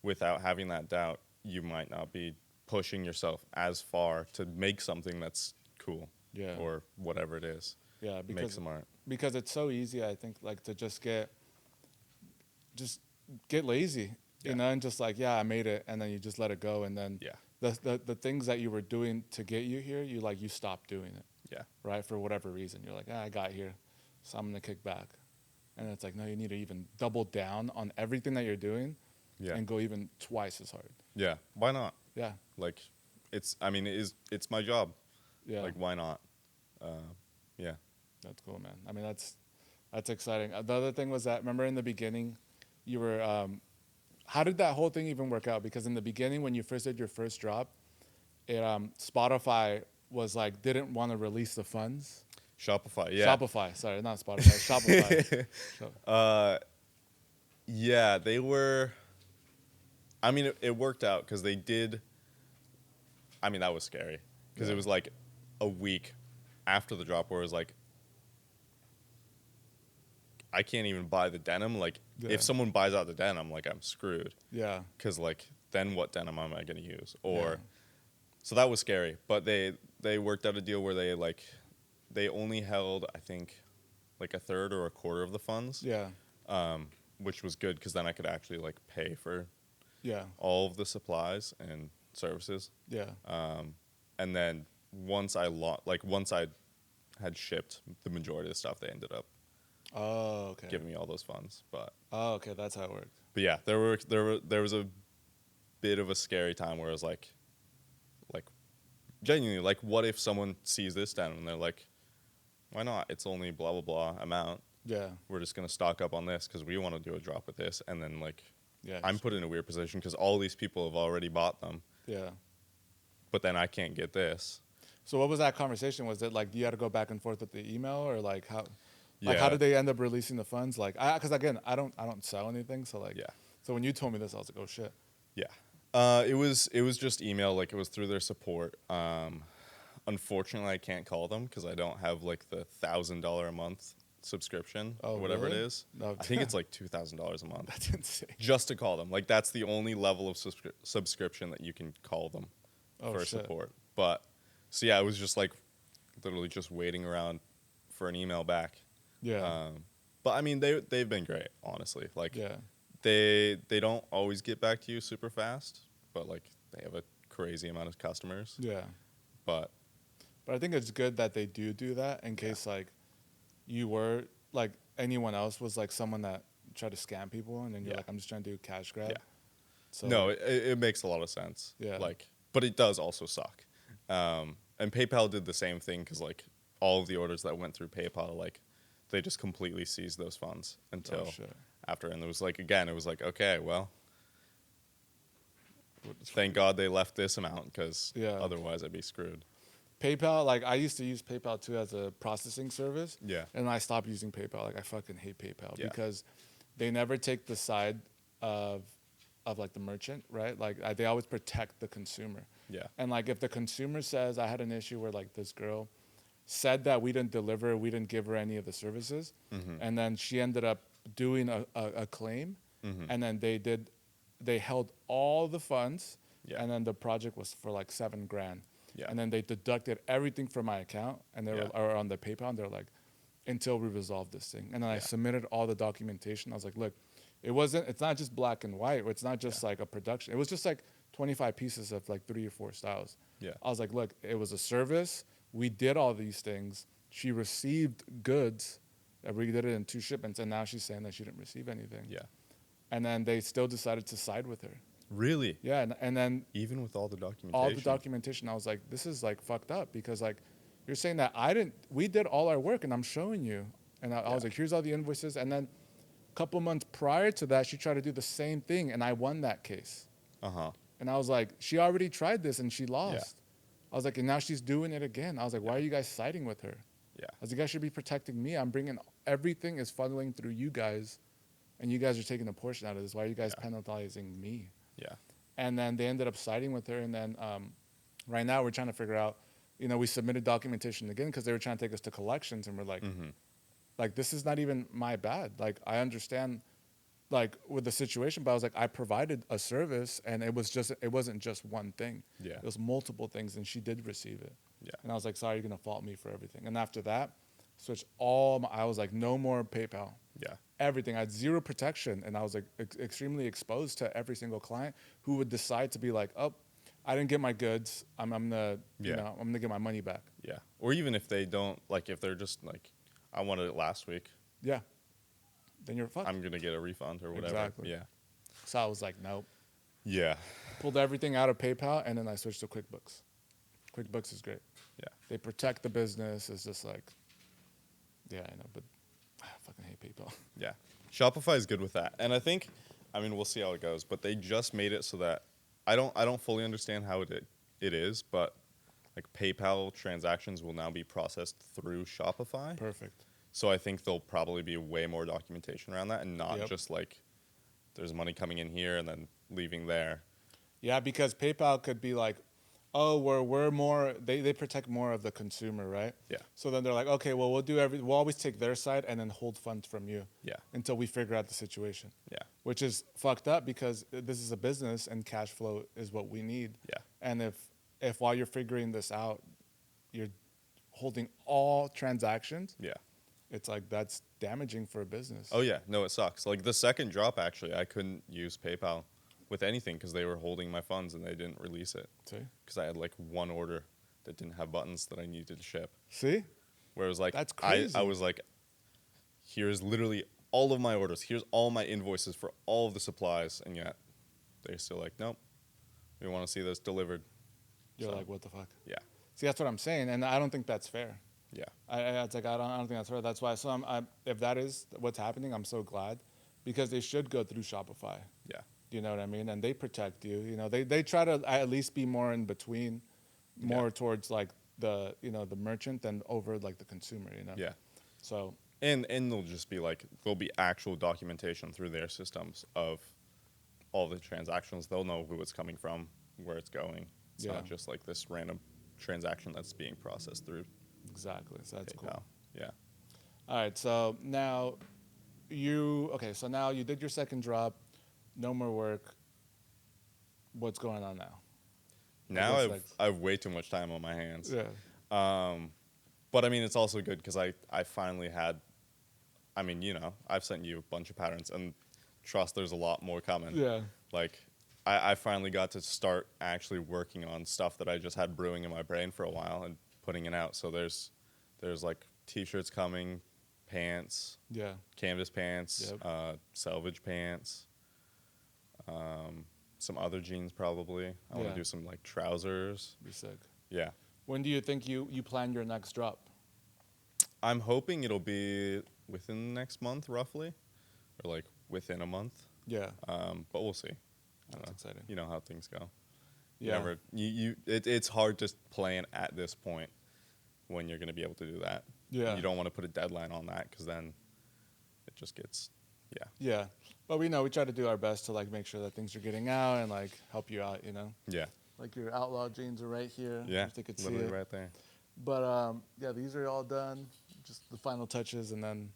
B: without having that doubt, you might not be pushing yourself as far to make something that's cool,
A: Yeah.
B: or whatever it is.
A: Yeah,
B: Make some art.
A: because it's so easy, I think, like to just get lazy,
B: Yeah.
A: and just like, yeah, I made it, and then you just let it go, and then
B: Yeah,
A: the things that you were doing to get you here, you stop doing it,
B: yeah,
A: right? For whatever reason, you're like, I got here, so I'm gonna kick back, and it's like, no, you need to even double down on everything that you're doing,
B: yeah,
A: and go even twice as hard.
B: yeah. Why not?
A: Yeah,
B: Like, it's my job.
A: yeah,
B: Like, why not? Yeah,
A: that's cool, man. I mean, that's exciting. The other thing was that, remember in the beginning, you were how did that whole thing even work out? Because in the beginning, when you first did your first drop, Spotify was like didn't want to release the funds.
B: Shopify. Yeah,
A: Shopify, sorry, not Spotify. Shopify.
B: yeah. They were. I mean, it worked out because they did. I mean, that was scary because
A: Yeah.
B: it was like a week after the drop where it was like, I can't even buy the denim. Like,
A: Yeah.
B: if someone buys out the denim, like I'm screwed.
A: Yeah,
B: Because like, then what denim am I going to use? Or,
A: Yeah.
B: so that was scary. But they worked out a deal where they only held, I think, like a third or a quarter of the funds.
A: yeah,
B: Which was good because then I could actually like pay for
A: yeah,
B: all of the supplies and services.
A: yeah.
B: And then once I had shipped the majority of the stuff, they ended up
A: Oh, okay.
B: giving me all those funds. But
A: Okay, that's how it worked.
B: yeah, there was a bit of a scary time where I was like genuinely like, what if someone sees this down and they're like, why not? It's only blah blah blah amount.
A: Yeah,
B: We're just gonna stock up on this because we want to do a drop with this, and then like
A: yeah.
B: I'm put in a weird position because all these people have already bought them,
A: Yeah.
B: but then I can't get this.
A: So what was that conversation? Was it like you had to go back and forth with the email, or like how? Like
B: Yeah.
A: how did they end up releasing the funds? Like, because again, I don't sell anything, so like,
B: Yeah.
A: So when you told me this, I was like, oh shit.
B: Yeah. It was just email, like it was through their support. Unfortunately, I can't call them because I don't have like the $1,000 a month subscription
A: Oh,
B: or whatever
A: really?
B: it is.
A: No.
B: I think it's like $2,000 a month
A: That's insane.
B: just to call them. Like that's the only level of subscription that you can call them
A: Oh,
B: for
A: shit.
B: support. But so yeah, it was just like literally just waiting around for an email back.
A: Yeah.
B: But I mean, they've been great, honestly. Like
A: Yeah.
B: they don't always get back to you super fast, but like they have a crazy amount of customers.
A: Yeah.
B: But
A: But I think it's good that they do that in case like you were like anyone else was like someone that tried to scam people, and then you're
B: Yeah.
A: like, I'm just trying to do cash grab.
B: Yeah.
A: So
B: no, it makes a lot of sense.
A: Yeah.
B: Like, but it does also suck. And PayPal did the same thing because like all of the orders that went through PayPal, like they just completely seized those funds until
A: shit.
B: after. And it was like, again, it was like, okay, well, thank God they left this amount because
A: Yeah.
B: otherwise I'd be screwed.
A: PayPal, like I used to use PayPal too as a processing service.
B: Yeah.
A: And I stopped using PayPal. Like I fucking hate PayPal
B: Yeah.
A: because they never take the side of like the merchant, right? Like they always protect the consumer.
B: Yeah.
A: And like if the consumer says, I had an issue where like this girl said that we didn't deliver, we didn't give her any of the services, and then she ended up doing a claim, and then they held all the funds,
B: Yeah.
A: and then the project was for like $7,000.
B: Yeah.
A: And then they deducted everything from my account, and they were
B: Yeah.
A: or on the PayPal, and they're like, until we resolve this thing. And then I
B: Yeah.
A: submitted all the documentation. I was like, look, it's not just black and white. It's not just like a production. It was just like 25 pieces of like 3 or 4 styles.
B: Yeah.
A: I was like, look, it was a service. We did all these things. She received goods. We did it in 2 shipments, and now she's saying that she didn't receive anything.
B: Yeah.
A: And then they still decided to side with her.
B: Really?
A: Yeah, and then
B: Even with all the documentation?
A: all the documentation, I was like, this is like fucked up because like you're saying that we did all our work and I'm showing you. And I was like, here's all the invoices. And then a couple months prior to that, she tried to do the same thing and I won that case.
B: Uh-huh.
A: And I was like, she already tried this and she lost. I was like, and now she's doing it again. I was like, why are you guys siding with her?
B: Yeah.
A: I was like, you guys should be protecting me. I'm bringing everything is funneling through you guys, and you guys are taking a portion out of this. Why are you guys penalizing me?
B: Yeah.
A: And then they ended up siding with her. And then right now we're trying to figure out, we submitted documentation again because they were trying to take us to collections, and we're like, like this is not even my bad. Like I understand, like with the situation, but I was like, I provided a service, and it wasn't just one thing.
B: Yeah.
A: It was multiple things, and she did receive it.
B: Yeah.
A: And I was like, sorry, you're gonna fault me for everything. And after that, I was like, no more PayPal.
B: Yeah.
A: Everything. I had zero protection, and I was like extremely exposed to every single client who would decide to be like, oh, I didn't get my goods. I'm gonna I'm gonna get my money back.
B: Yeah. Or even if they don't, like if they're just like, I wanted it last week.
A: Yeah. Then you're fucked.
B: I'm gonna get a refund or whatever.
A: Exactly.
B: Yeah.
A: So I was like, nope.
B: Yeah.
A: Pulled everything out of PayPal, and then I switched to QuickBooks. QuickBooks is great.
B: Yeah.
A: They protect the business. It's just like, yeah, I know, but I fucking hate PayPal.
B: Yeah. Shopify is good with that. And I think, we'll see how it goes, but they just made it so that I don't fully understand how it is, but like PayPal transactions will now be processed through Shopify.
A: Perfect.
B: So I think there'll probably be way more documentation around that and not just like there's money coming in here and then leaving there.
A: Yeah, because PayPal could be like, oh, we're more, they protect more of the consumer, right?
B: Yeah.
A: So then they're like, okay, well, we'll always take their side and then hold funds from you.
B: Yeah.
A: Until we figure out the situation.
B: Yeah.
A: Which is fucked up because this is a business and cash flow is what we need.
B: Yeah.
A: And if while you're figuring this out, you're holding all transactions.
B: Yeah.
A: It's like that's damaging for a business.
B: Oh yeah, no, it sucks. Like the second drop, actually, I couldn't use PayPal with anything because they were holding my funds and they didn't release it.
A: See?
B: Because I had like one order that didn't have buttons that I needed to ship.
A: See?
B: Where it was like,
A: that's crazy.
B: I was like, here's literally all of my orders. Here's all my invoices for all of the supplies, and yet they're still like, nope, we want to see this delivered.
A: You're like, what the fuck?
B: Yeah.
A: See, that's what I'm saying, and I don't think that's fair.
B: Yeah.
A: It's like I don't think that's fair. That's why. So if that is what's happening, I'm so glad, because they should go through Shopify.
B: Yeah.
A: You know what I mean? And they protect you. You know, they try to at least be more in between, more towards like the the merchant than over like the consumer. You know.
B: Yeah.
A: So.
B: And there'll just be like there'll be actual documentation through their systems of all the transactions. They'll know who it's coming from, where it's going. It's not just like this random transaction that's being processed through.
A: Exactly. So that's
B: PayPal.
A: cool.
B: Yeah.
A: All right. So now so now you did your second drop. No more work. What's going on now?
B: Now I have way too much time on my hands.
A: Yeah.
B: But it's also good because I finally had, I've sent you a bunch of patterns and trust there's a lot more coming.
A: Yeah.
B: Like I finally got to start actually working on stuff that I just had brewing in my brain for a while and putting it out. So there's like t-shirts coming, pants, canvas pants, selvage pants, some other jeans probably. I want to do some like trousers.
A: Be sick.
B: Yeah.
A: When do you think you plan your next drop?
B: I'm hoping it'll be within the next month, roughly, or like within a month.
A: Yeah.
B: But we'll see.
A: That's exciting.
B: You know how things go.
A: Yeah.
B: It's hard to plan at this point when you're going to be able to do that.
A: Yeah.
B: You don't want to put a deadline on that because then it just gets,
A: Yeah. But we try to do our best to like make sure that things are getting out and like help you out,
B: Yeah.
A: Like your outlaw jeans are right here.
B: Yeah.
A: If they could see
B: literally
A: it.
B: right there.
A: But these are all done. Just the final touches, and then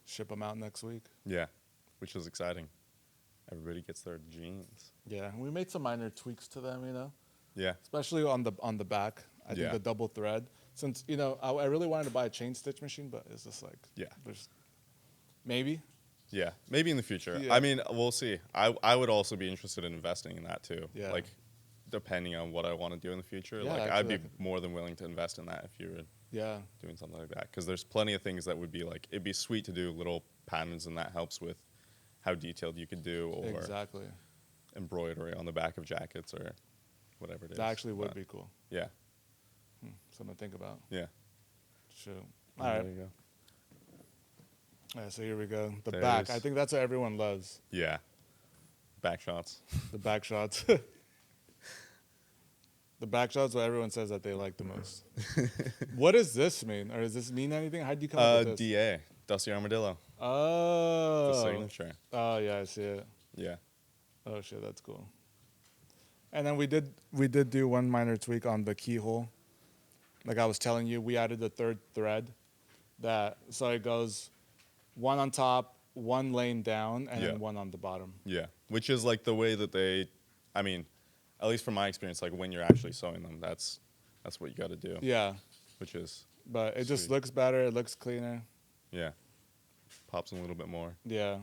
A: ship them out next week.
B: Yeah. Which is exciting. Everybody gets their jeans.
A: Yeah. We made some minor tweaks to them,
B: Yeah.
A: especially on the back. I think the double thread. Since I really wanted to buy a chain stitch machine, but it's just like there's maybe.
B: Yeah, maybe in the future.
A: Yeah.
B: We'll see. I would also be interested in investing in that too.
A: Yeah.
B: Like, depending on what I want to do in the future,
A: Yeah,
B: like
A: actually,
B: I'd be more than willing to invest in that if you were doing something like that. Because there's plenty of things that would be like it'd be sweet to do little patterns, and that helps with how detailed you could do. Or
A: Exactly.
B: embroidery on the back of jackets or whatever it is.
A: That actually would
B: But,
A: be cool.
B: Yeah.
A: Something to think about.
B: Yeah.
A: Shoot.
B: And
A: All right.
B: There you go.
A: Yeah, so here we go. The
B: There it
A: back.
B: is.
A: I think that's what everyone loves.
B: Yeah. Back shots.
A: The back shots. The back shots, what everyone says that they like the most. What does this mean? Or does this mean anything? How would you come up with this?
B: DA. Dusty Armadillo.
A: Oh.
B: The signature.
A: Oh, yeah, I see it.
B: Yeah.
A: Oh, shit, that's cool. And then we did do one minor tweak on the keyhole. Like I was telling you, we added the third thread. So it goes one on top, one lane down, and
B: Yeah.
A: then one on the bottom.
B: Yeah. Which is like the way that they, I mean, at least from my experience, like when you're actually sewing them, that's what you got to do.
A: Yeah,
B: Which is,
A: but it just
B: Sweet.
A: looks better. It looks cleaner.
B: yeah, pops them a little bit more,
A: Yeah.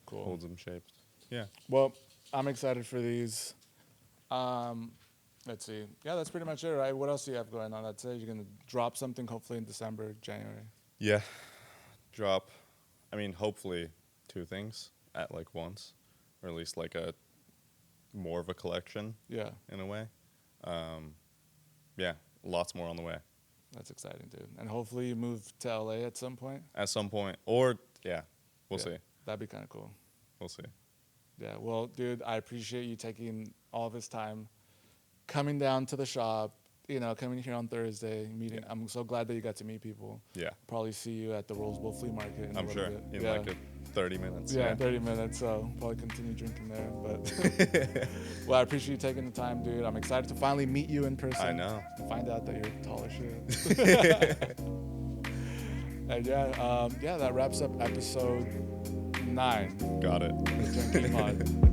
A: Cool.
B: holds them shaped. Yeah.
A: Well, I'm excited for these. Let's see. Yeah, that's pretty much it, right? What else do you have going on? That's it. You're gonna drop something hopefully in December, January.
B: Yeah. Drop, I mean, hopefully 2 things at like once, or at least like more of a collection
A: Yeah,
B: in a way. Yeah, lots more on the way
A: that's exciting, dude. And hopefully you move to LA at some point.
B: at some point, or yeah, we'll
A: Yeah,
B: see.
A: That'd be kind of cool.
B: We'll see.
A: Yeah. Well, dude, I appreciate you taking all this time, coming down to the shop. You know, coming here on Thursday, meeting.
B: Yeah.
A: I'm so glad that you got to meet people.
B: Yeah,
A: Probably see you at the Rose Bowl Flea Market. In a
B: I'm
A: little
B: sure
A: bit.
B: in
A: Yeah.
B: like 30 minutes.
A: Yeah, 30 minutes, so probably continue drinking there. But well, I appreciate you taking the time, dude. I'm excited to finally meet you in person.
B: I know.
A: Find out that you're tall as shit. And yeah, that wraps up episode 9
B: Got it.
A: of the Turnkey Pod.